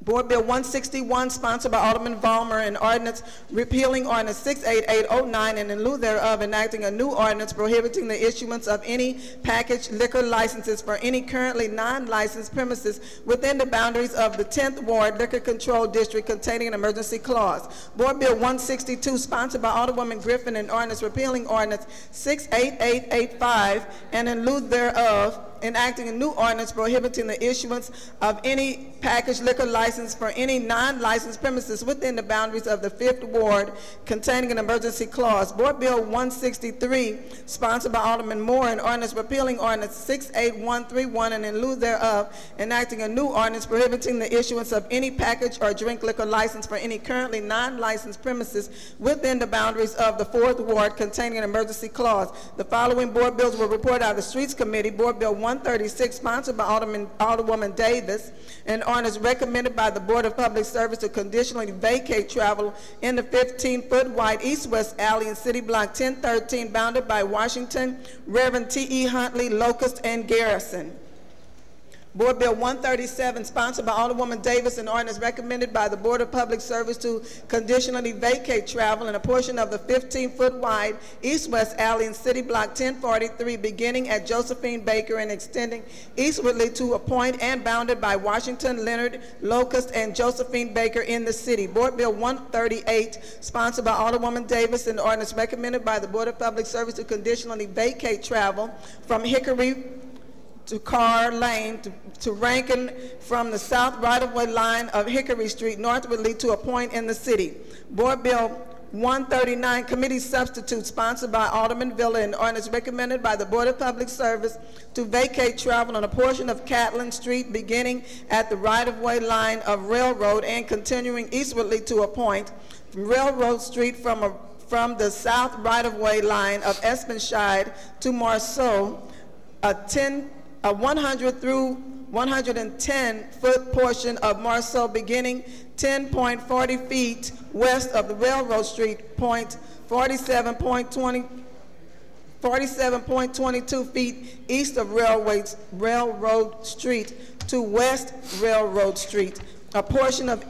Board Bill 161, sponsored by Alderman Vollmer, an ordinance repealing Ordinance 68809 and in lieu thereof enacting a new ordinance prohibiting the issuance of any packaged liquor licenses for any currently non-licensed premises within the boundaries of the 10th Ward Liquor Control District, containing an emergency clause. Board Bill 162, sponsored by Alderwoman Griffin, an ordinance repealing Ordinance 68885 and in lieu thereof enacting a new ordinance prohibiting the issuance of any packaged liquor license for any non-licensed premises within the boundaries of the 5th Ward, containing an emergency clause. Board Bill 163, sponsored by Alderman Moore, an ordinance repealing Ordinance 68131 and in lieu thereof enacting a new ordinance prohibiting the issuance of any package or drink liquor license for any currently non-licensed premises within the boundaries of the 4th Ward, containing an emergency clause. The following board bills were reported out of the Streets Committee. Board Bill 136, sponsored by Alderwoman Davis, an ordinance recommended by the Board of Public Service to conditionally vacate travel in the 15-foot wide east-west alley in City Block 1013, bounded by Washington, Reverend T.E. Huntley, Locust, and Garrison. Board Bill 137, sponsored by Alderwoman Davis, an ordinance recommended by the Board of Public Service to conditionally vacate travel in a portion of the 15-foot wide east-west alley in City Block 1043, beginning at Josephine Baker and extending eastwardly to a point and bounded by Washington, Leonard, Locust, and Josephine Baker in the city. Board Bill 138, sponsored by Alderwoman Davis, an ordinance recommended by the Board of Public Service to conditionally vacate travel from Hickory to Carr Lane to Rankin from the south right-of-way line of Hickory Street northwardly to a point in the city. Board Bill 139, committee substitute, sponsored by Alderman Villa, an ordinance recommended by the Board of Public Service to vacate travel on a portion of Catlin Street beginning at the right-of-way line of Railroad and continuing eastwardly to a point from Railroad Street from the south right-of-way line of Espenshide to Marceau, a 100 through 110-foot portion of Marceau beginning 10.40 feet west of the Railroad Street, point 47.22 feet east of Railroad Street to West Railroad Street, a portion of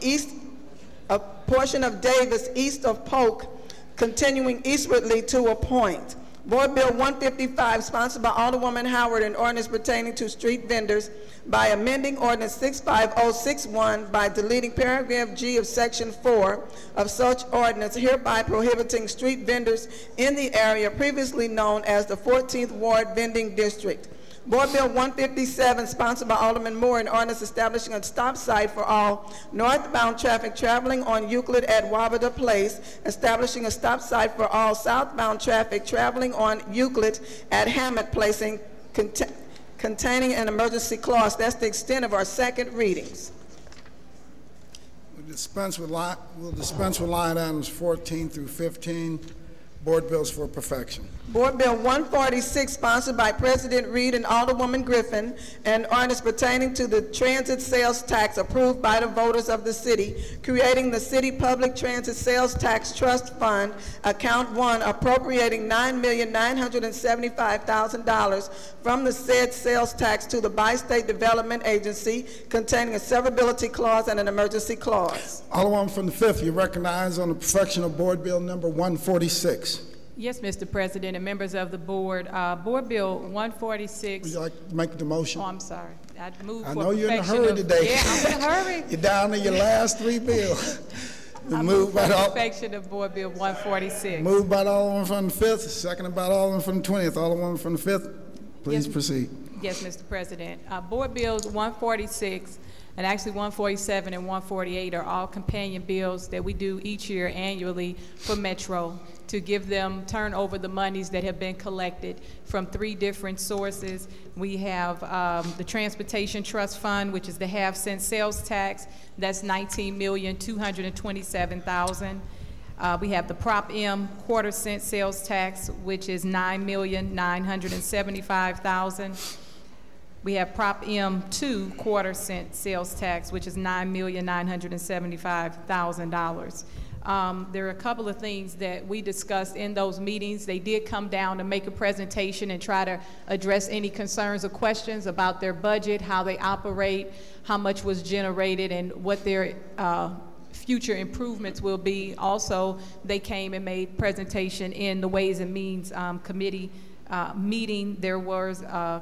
Davis east of Polk, continuing eastwardly to a point. Board Bill 155, sponsored by Alderwoman Howard, an ordinance pertaining to street vendors by amending Ordinance 65061 by deleting paragraph G of Section 4 of such ordinance, hereby prohibiting street vendors in the area previously known as the 14th Ward Vending District. Board Bill 157, sponsored by Alderman Moore, an ordinance establishing a stop site for all northbound traffic traveling on Euclid at Wabada Place, establishing a stop site for all southbound traffic traveling on Euclid at Hammett Place, and containing an emergency clause. That's the extent of our second readings. We'll dispense with line items 14 through 15. Board bills for perfection. Board Bill 146, sponsored by President Reed and Alderwoman Griffin, an ordinance pertaining to the transit sales tax approved by the voters of the city, creating the City Public Transit Sales Tax Trust Fund, Account 1, appropriating $9,975,000 from the said sales tax to the Bi-State Development Agency, containing a severability clause and an emergency clause. Alderwoman from the 5th, you recognize on the perfection of Board Bill number 146. Yes, Mr. President and members of the board. Board Bill 146. Would you like to make the motion? Oh, I'm sorry. I know you're in a hurry today. Yeah, I'm in a hurry. You're down to your last 3 bills. Moved by the perfection of Board Bill 146. Moved by the Alderman from the 5th, seconded by the Alderman from the 20th. Alderman from the 5th, please proceed. Yes, Mr. President. Board Bills 146 and actually 147 and 148 are all companion bills that we do each year annually for Metro to give them, turn over the monies that have been collected from 3 different sources. We have the Transportation Trust Fund, which is the half-cent sales tax. That's $19,227,000. We have the Prop M quarter-cent sales tax, which is $9,975,000. We have Prop M2 quarter-cent sales tax, which is $9,975,000. There are a couple of things that we discussed in those meetings. They did come down to make a presentation and try to address any concerns or questions about their budget, how they operate, how much was generated, and what their future improvements will be. Also, they came and made presentation in the Ways and Means Committee meeting. There were a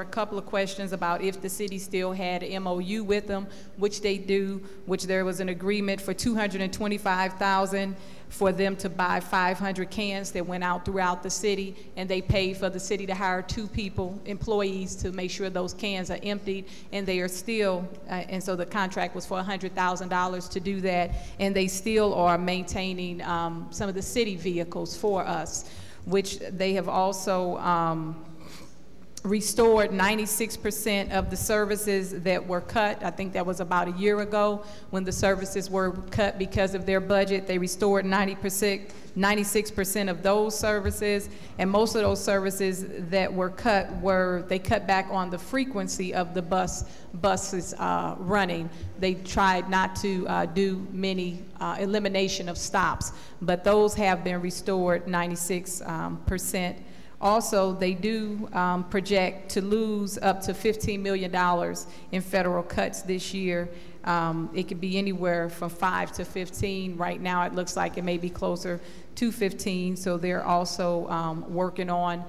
couple of questions about if the city still had an MOU with them, which they do, which there was an agreement for $225,000 for them to buy 500 cans that went out throughout the city, and they paid for the city to hire 2 employees to make sure those cans are emptied, and they are still, and so the contract was for $100,000 to do that, and they still are maintaining some of the city vehicles for us, which they have also restored 96% of the services that were cut. I think that was about a year ago when the services were cut because of their budget. They restored 96% of those services, and most of those services that were cut they cut back on the frequency of the buses running. They tried not to do many elimination of stops, but those have been restored 96%. Also, they do project to lose up to $15 million in federal cuts this year. It could be anywhere from 5 to 15. Right now, it looks like it may be closer to 15. So they're also working on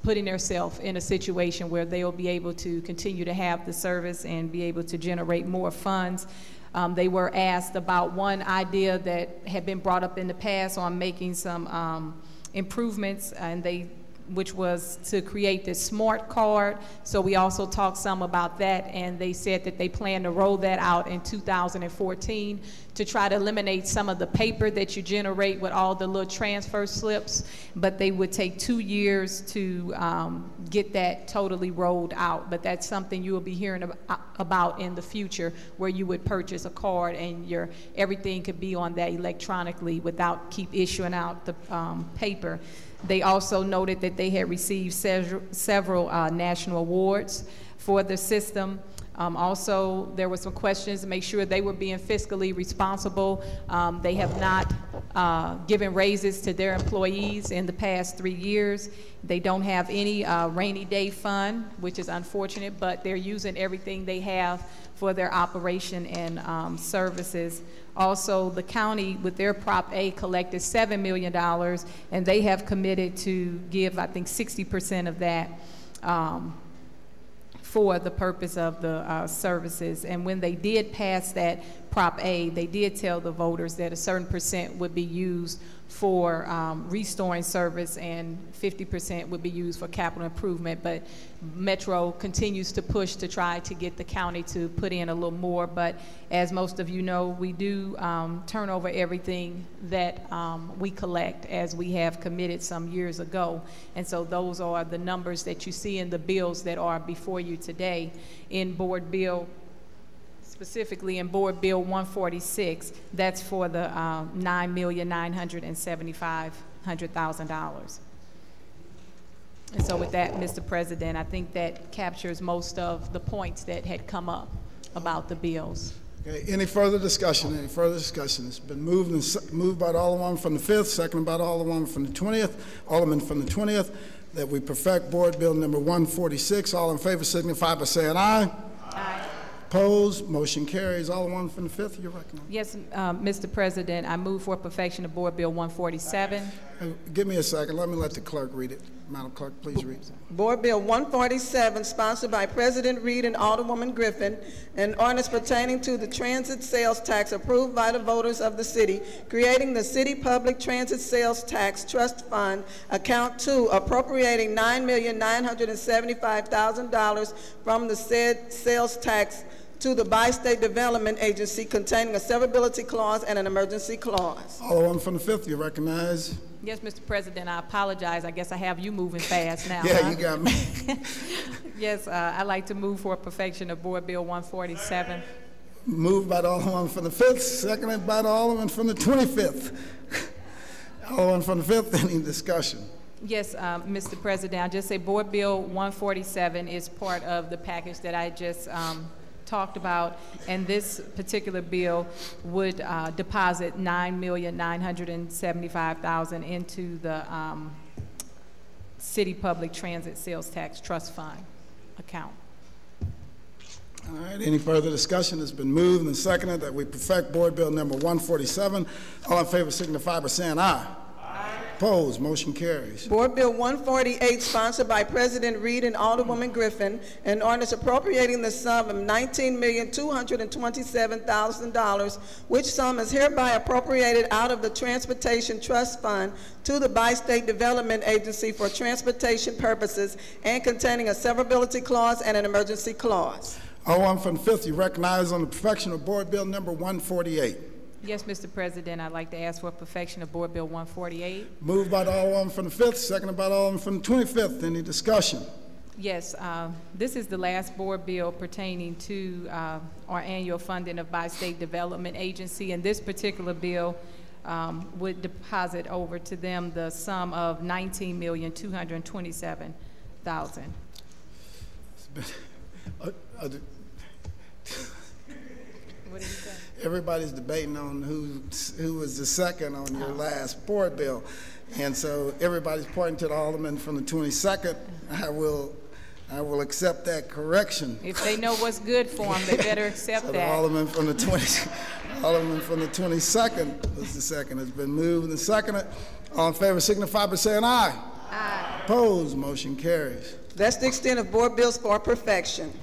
putting themselves in a situation where they will be able to continue to have the service and be able to generate more funds. They were asked about one idea that had been brought up in the past on making some improvements, and which was to create this smart card. So we also talked some about that, and they said that they plan to roll that out in 2014 to try to eliminate some of the paper that you generate with all the little transfer slips, but they would take 2 years to get that totally rolled out. But that's something you will be hearing about in the future, where you would purchase a card and everything could be on that electronically without keep issuing out the paper. They also noted that they had received several national awards for the system. Also, there were some questions to make sure they were being fiscally responsible. They have not given raises to their employees in the past 3 years. They don't have any rainy day fund, which is unfortunate, but they're using everything they have for their operation and services. Also, the county, with their Prop A, collected $7 million, and they have committed to give, I think, 60% of that for the purpose of the services. And when they did pass that Prop A, they did tell the voters that a certain percent would be used for restoring service and 50% would be used for capital improvement, but Metro continues to push to try to get the county to put in a little more. But as most of you know, we do turn over everything that we collect, as we have committed some years ago. And so those are the numbers that you see in the bills that are before you today. In Board Bill, specifically in Board Bill 146, that's for the $9,975,000. And so with that, Mr. President, I think that captures most of the points that had come up about the bills. Okay, any further discussion? Any further discussion? It's been moved by the Alderwoman from the 5th, seconded by the Alderwoman from the 20th, Alderman from the 20th, that we perfect Board Bill number 146. All in favor signify by saying aye. Aye. Opposed? Motion carries. Alderwoman from the 5th, you're recognized. Yes, Mr. President, I move for perfection of Board Bill 147. Give me a second. Let me let the clerk read it. Madam Clerk, please read. Board Bill 147, sponsored by President Reed and Alderwoman Griffin, an ordinance pertaining to the transit sales tax approved by the voters of the city, creating the City Public Transit Sales Tax Trust Fund, Account 2, appropriating $9,975,000 from the said sales tax to the Bi-State Development Agency, containing a severability clause and an emergency clause. Alderwoman from the 5th, you recognize. Yes, Mr. President, I apologize. I guess I have you moving fast now. Yeah, you got me. Yes, I'd like to move for perfection of Board Bill 147. Moved by the Alderwoman from the 5th, seconded by the Alderman from the 25th. Alderwoman from the 5th, any discussion? Yes, Mr. President, I'll just say Board Bill 147 is part of the package that I just talked about, and this particular bill would deposit $9,975,000 into the City Public Transit Sales Tax Trust Fund account. All right, any further discussion? It's been moved and seconded that we perfect Board Bill number 147. All in favor signify by saying aye. Opposed? Motion carries. Board Bill 148, sponsored by President Reed and Alderwoman Griffin, an ordinance appropriating the sum of $19,227,000, which sum is hereby appropriated out of the Transportation Trust Fund to the Bi-State Development Agency for transportation purposes, and containing a severability clause and an emergency clause. Alderwoman from the 5th, you recognize on the perfection of Board Bill number 148. Yes, Mr. President, I'd like to ask for perfection of Board Bill 148. Moved by the Alderwoman from the 5th, seconded by the Alderman from the 25th. Any discussion? Yes, this is the last board bill pertaining to our annual funding of Bi-State Development Agency, and this particular bill would deposit over to them the sum of $19,227,000. What did you say? Everybody's debating on who was the second on your last board bill. And so everybody's pointing to the Alderman from the 22nd. I will accept that correction. If they know what's good for them, they better accept so that. The Alderman from the 22nd was the second. It's been moved and seconded. All in favor signify by saying aye. Aye. Opposed? Motion carries. That's the extent of board bills for perfection.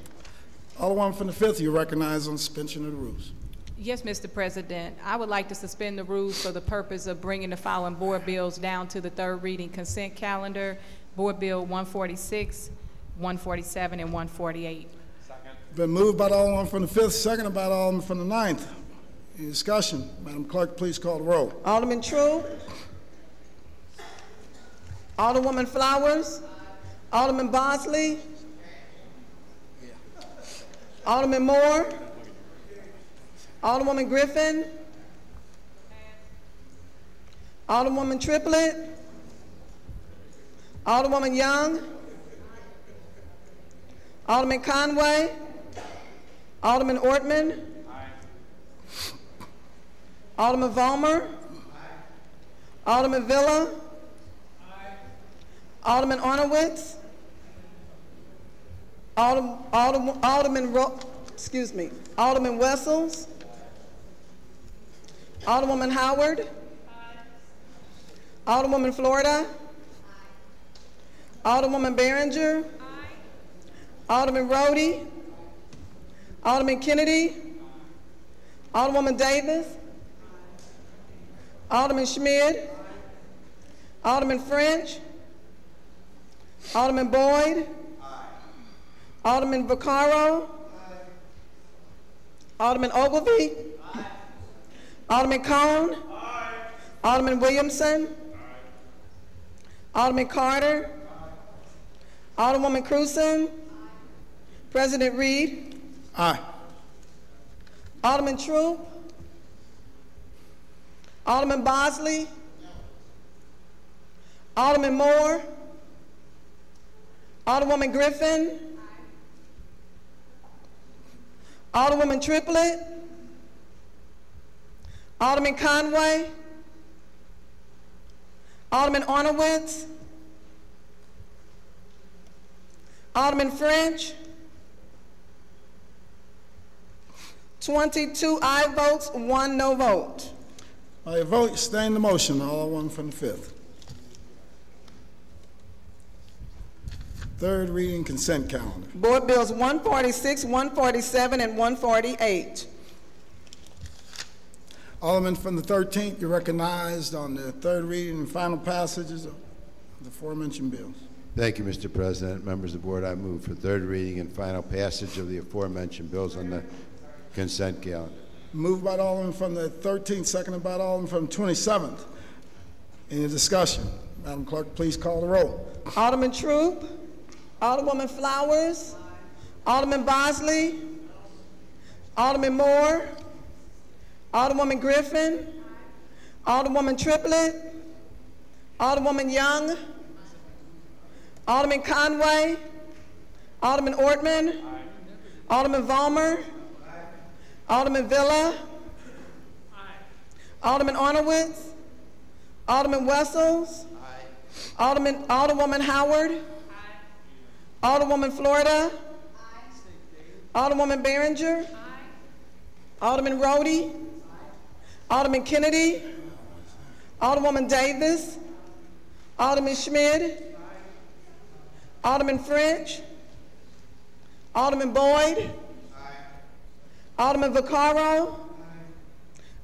Alderwoman from the 5th, you recognize on suspension of the rules. Yes, Mr. President. I would like to suspend the rules for the purpose of bringing the following board bills down to the third reading consent calendar: Board Bill 146, 147, and 148. Second. Been moved by the Alderman from the 5th, seconded by the Alderman from the 9th. Any discussion? Madam Clerk, please call the roll. Alderman True. Alderwoman Flowers. Alderman Bosley. Alderman Moore. Alderwoman Griffin. Alderwoman Triplett. Alderwoman Young. Alderman Conway. Alderman Ortman. Alderman Vollmer. Alderman Villa. Alderman Arnowitz. Alderman Wessels. Alderwoman Howard. Alderwoman Florida. Alderwoman Behringer. Alderman Rhodey. Alderman Kennedy. Alderwoman Davis, Alderman Schmidt, Alderman French, Alderman Boyd, Alderman Vaccaro, Alderman Ogilvie, Alderman Cone, Alderman Williamson, Alderman Carter, Alderwoman Cruzen, President Reed, Aye. Alderman Troop, Alderman Bosley, Alderman Moore, Alderwoman Griffin, Alderwoman Triplett, Alderman Conway, Alderman Arnowitz, Alderman French. 22 aye votes, 1 no vote. By your vote, you sustain the motion. Alderman from the 5th. Third reading consent calendar. Board Bills 146, 147, and 148. Alderman from the 13th, you're recognized on the third reading and final passages of the aforementioned bills. Thank you, Mr. President. Members of the board, I move for third reading and final passage of the aforementioned bills on the consent calendar. Moved by the Alderman from the 13th, seconded by the Alderman from the 27th. Any discussion? Madam Clerk, please call the roll. Alderman Troop, Alderwoman Flowers, Alderman Bosley, Alderman Moore, Alderwoman Griffin, Alderwoman Triplett, Alderwoman Young, Alderman Conway, Alderman Ortman, Alderman Vollmer, Alderman Villa, Alderman Arnowitz, Alderman Wessels, Alderwoman Howard, Alderwoman Florida, Alderwoman Behringer, Alderman Rhodey, Alderman Kennedy, Alderwoman Davis, Alderman Schmidt, Alderman French, Alderman Boyd, Alderman Vaccaro,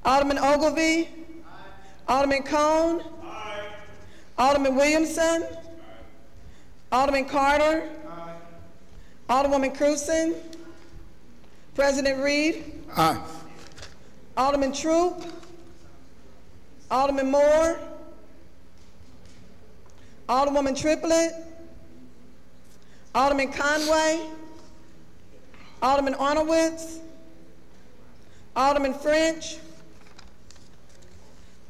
Alderman Ogilvie, Alderman Cone, Alderman Williamson, Alderman Carter, Alderwoman Cruzen, President Reed, Aye. Alderman Troop, Alderman Moore, Alderwoman Triplett, Alderman Conway, Alderman Arnowitz, Alderman French.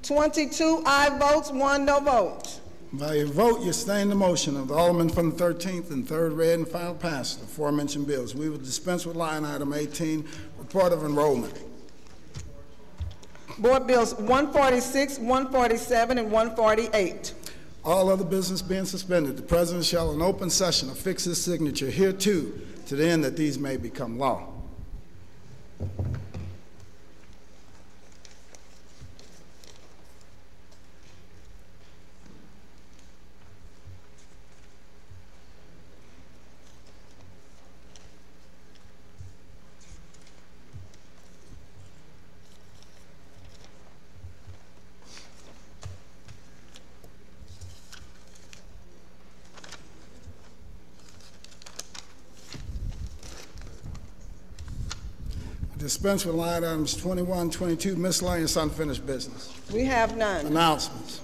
22 aye votes, 1 no vote. By your vote, you sustain the motion of the Alderman from the 13th and third read and final pass of the aforementioned bills. We will dispense with line item 18, report of enrollment. Board Bills 146, 147, and 148. All other business being suspended, the President shall in open session affix his signature hereto to the end that these may become law. Dispense with line items 21, 22, miscellaneous unfinished business. We have none. Announcements.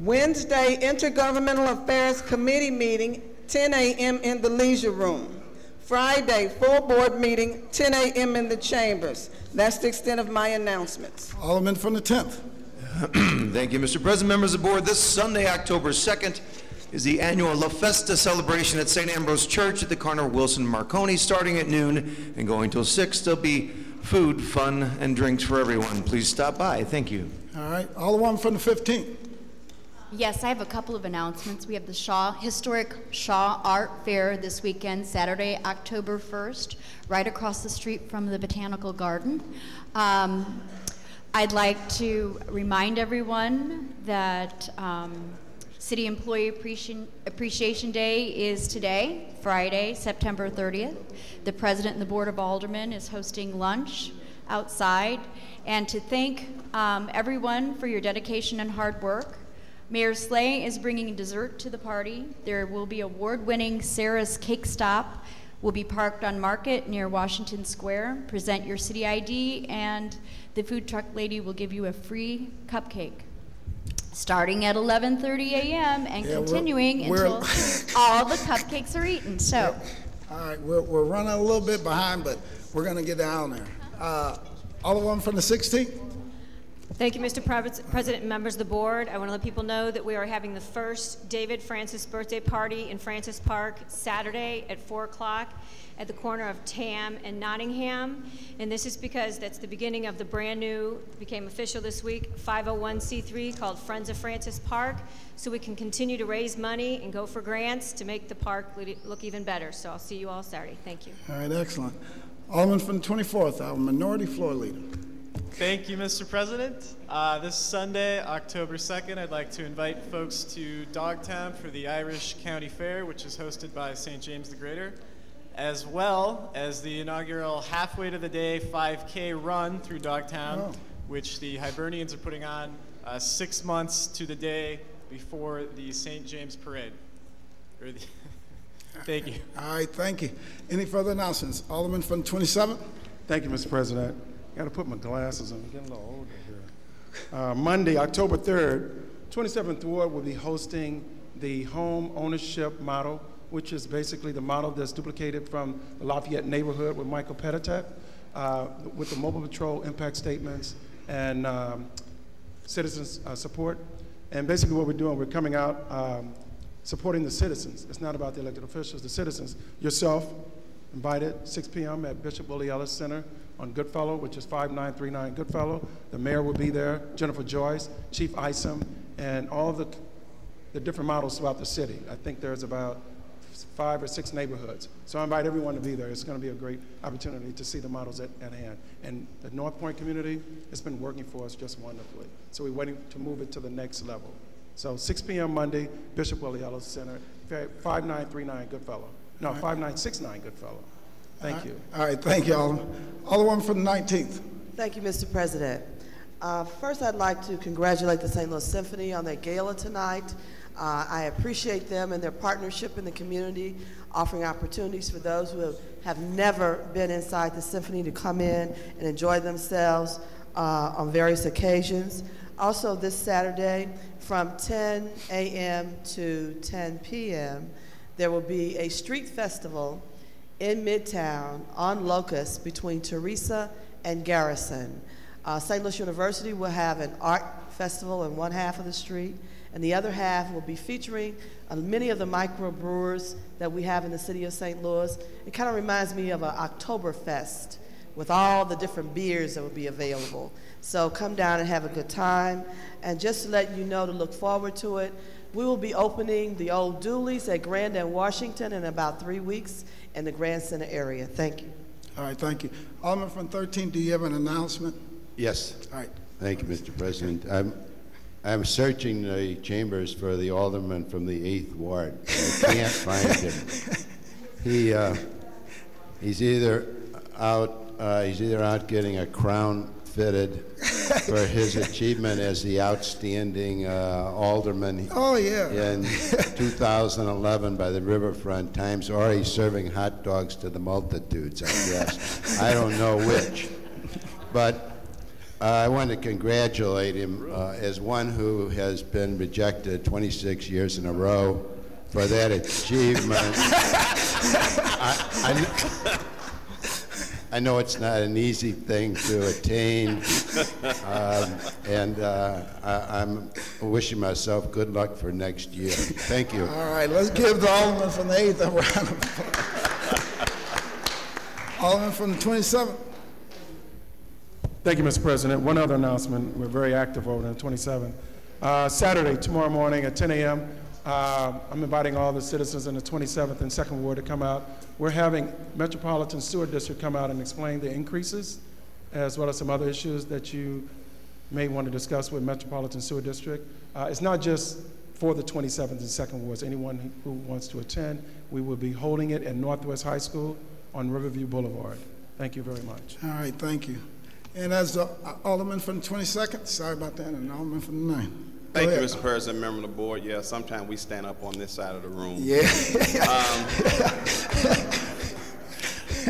Wednesday, Intergovernmental Affairs Committee meeting, 10 a.m. in the Leisure Room. Friday, full board meeting, 10 a.m. in the chambers. That's the extent of my announcements. Alderman from the 10th. Thank you, Mr. President, members of the board. This Sunday, October 2nd, is the annual La Festa celebration at St. Ambrose Church at the corner of Wilson and Marconi, starting at noon and going till 6. There'll be food, fun, and drinks for everyone. Please stop by. Thank you. All right. Alderwoman from the 15th. Yes, I have a couple of announcements. We have the Historic Shaw Art Fair this weekend, Saturday, October 1st, right across the street from the Botanical Garden. I'd like to remind everyone that City Employee Appreciation Day is today, Friday, September 30th. The President and the Board of Aldermen is hosting lunch outside, and to thank everyone for your dedication and hard work. Mayor Slay is bringing dessert to the party. There will be award-winning Sarah's Cake Stop. Will be parked on Market near Washington Square. Present your city ID, and the food truck lady will give you a free cupcake. Starting at 11:30 a.m. and continuing until all the cupcakes are eaten. So, all right, we're running a little bit behind, but we're going to get down there. Alderwoman from the 16th. Thank you, Mr. President and members of the board. I want to let people know that we are having the first David Francis birthday party in Francis Park Saturday at 4 o'clock at the corner of Tam and Nottingham. And this is because that's the beginning of the brand new, became official this week, 501c3 called Friends of Francis Park. So we can continue to raise money and go for grants to make the park look even better. So I'll see you all Saturday. Thank you. All right, excellent. Alderman from the 24th, our minority floor leader. Thank you, Mr. President. This Sunday, October 2nd, I'd like to invite folks to Dogtown for the Irish County Fair, which is hosted by St. James the Greater, as well as the inaugural Halfway to the Day 5K run through Dogtown, which the Hibernians are putting on 6 months to the day before the St. James Parade. Thank you. All right, thank you. Any further announcements? Alderman from the 27th. Thank you, Mr. President. Got to put my glasses on. I'm getting a little older here. Monday, October 3rd, 27th Ward will be hosting the home ownership model, which is basically the model that's duplicated from the Lafayette neighborhood with Michael Petitette, with the mobile patrol impact statements and citizens support. And basically what we're doing, we're coming out supporting the citizens. It's not about the elected officials, the citizens. Yourself, invited, 6 p.m. at Bishop Willie Ellis Center on Goodfellow, which is 5939 Goodfellow. The mayor will be there, Jennifer Joyce, Chief Isom, and all the different models throughout the city. I think there's about 5 or 6 neighborhoods. So I invite everyone to be there. It's going to be a great opportunity to see the models at hand. And the North Point community has been working for us just wonderfully. So we're waiting to move it to the next level. So 6 p.m. Monday, Bishop Willie Ellis Center, 5939 Goodfellow. No, 5969 Goodfellow. Thank you. All right, thank you, Alderman. Alderwoman from the 19th. Thank you, Mr. President. First, I'd like to congratulate the St. Louis Symphony on their gala tonight. I appreciate them and their partnership in the community, offering opportunities for those who have never been inside the symphony to come in and enjoy themselves on various occasions. Also, this Saturday, from 10 a.m. to 10 p.m., there will be a street festival in Midtown on Locust between Teresa and Garrison. St. Louis University will have an art festival in one half of the street, and the other half will be featuring many of the microbrewers that we have in the city of St. Louis. It kind of reminds me of an Oktoberfest with all the different beers that will be available. So come down and have a good time. And just to let you know, to look forward to it, we will be opening the old Dooley's at Grand and Washington in about 3 weeks in the Grand Center area. Thank you. All right, thank you. Alderman from 13, do you have an announcement? Yes. All right. Thank you, Mr. President. I'm searching the chambers for the alderman from the 8th Ward. I can't find him. He's either out getting a crown fitted for his achievement as the outstanding alderman in 2011 by the Riverfront Times, or he's serving hot dogs to the multitudes, I guess. I don't know which. But I want to congratulate him as one who has been rejected 26 years in a row for that achievement. I know it's not an easy thing to attain, and I'm wishing myself good luck for next year. Thank you. All right, let's give the alderman from the 8th a round of applause. Alderman from the 27th. Thank you, Mr. President. One other announcement. We're very active over on the 27th. Saturday, tomorrow morning at 10 a.m., I'm inviting all the citizens in the 27th and 2nd Ward to come out. We're having Metropolitan Sewer District come out and explain the increases, as well as some other issues that you may want to discuss with Metropolitan Sewer District. It's not just for the 27th and 2nd Wards. Anyone who wants to attend, we will be holding it at Northwest High School on Riverview Boulevard. Thank you very much. All right, thank you. And as the Alderman from the 22nd, sorry about that, and Alderman from the 9th. Thank you, Mr. President, member of the board. Yeah, sometimes we stand up on this side of the room. Yeah.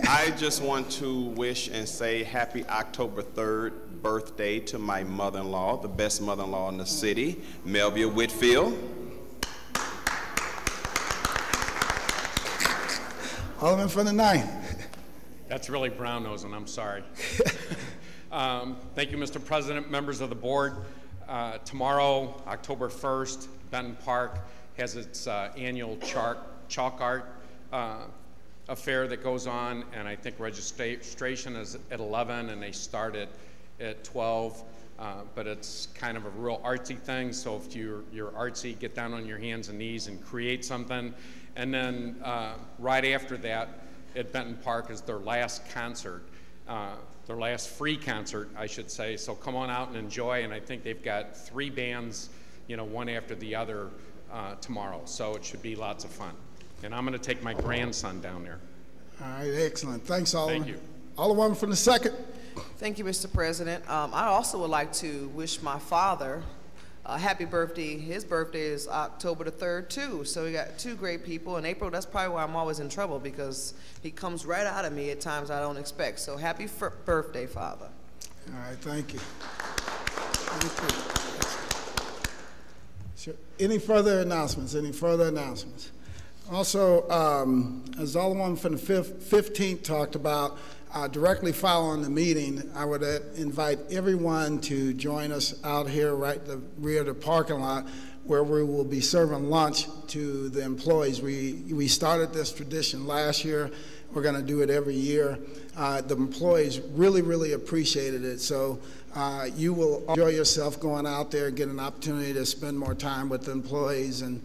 I just want to wish and say happy October 3rd birthday to my mother-in-law, the best mother-in-law in the city, Melvia Whitfield. Alderman from the 9th. That's really brown-nosing, I'm sorry. Thank you, Mr. President, members of the board. Tomorrow, October 1st, Benton Park has its annual chalk art affair that goes on, and I think registration is at 11 and they start at 12, but it's kind of a real artsy thing, so if you're artsy, get down on your hands and knees and create something. And then right after that at Benton Park is their last concert, their last free concert, I should say, so come on out and enjoy, and I think they've got 3 bands, you know, one after the other tomorrow, so it should be lots of fun. And I'm going to take my grandson down there. All right, excellent. Thanks, Alderman. Thank you. Alderwoman from the 2nd. Thank you, Mr. President. I also would like to wish my father a happy birthday. His birthday is October the 3rd, too. So we got 2 great people. In April, that's probably why I'm always in trouble, because he comes right out of me at times I don't expect. So happy birthday, Father. All right, thank you. Thank you. Sure. Any further announcements? Any further announcements? Also, as Alderman from the 15th talked about, directly following the meeting, I would invite everyone to join us out here right at the rear of the parking lot, where we will be serving lunch to the employees. We started this tradition last year. We're going to do it every year. The employees really, really appreciated it. So you will enjoy yourself going out there and get an opportunity to spend more time with the employees and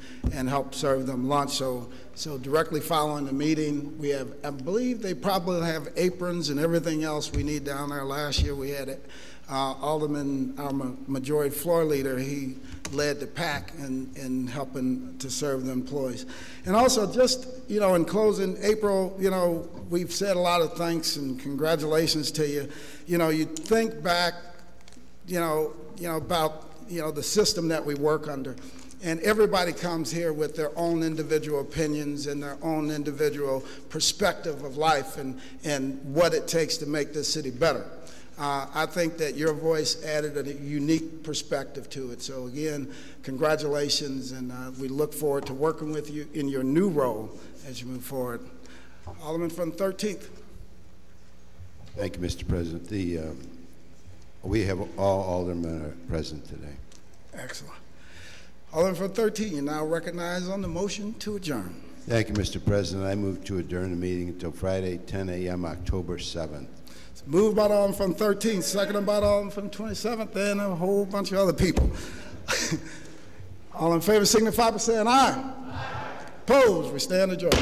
help serve them lunch. So directly following the meeting, we have, I believe they probably have aprons and everything else we need down there. Last year we had Alderman, our majority floor leader, he led the pack in helping to serve the employees. And also just, you know, in closing, April, you know, we've said a lot of thanks and congratulations to you. You know, you think back, you know about, you know, the system that we work under. And everybody comes here with their own individual opinions and their own individual perspective of life and what it takes to make this city better. I think that your voice added a unique perspective to it. So again, congratulations, and we look forward to working with you in your new role as you move forward. Alderman from the 13th. Thank you, Mr. President. We have all aldermen are present today. Excellent. Alderman from 13, you're now recognized on the motion to adjourn. Thank you, Mr. President. I move to adjourn the meeting until Friday, 10 a.m., October 7th. It's moved by the Alderman from 13, seconded by the Alderman from 27th, and a whole bunch of other people. All in favor signify by saying aye. Aye. Opposed, we stand adjourned.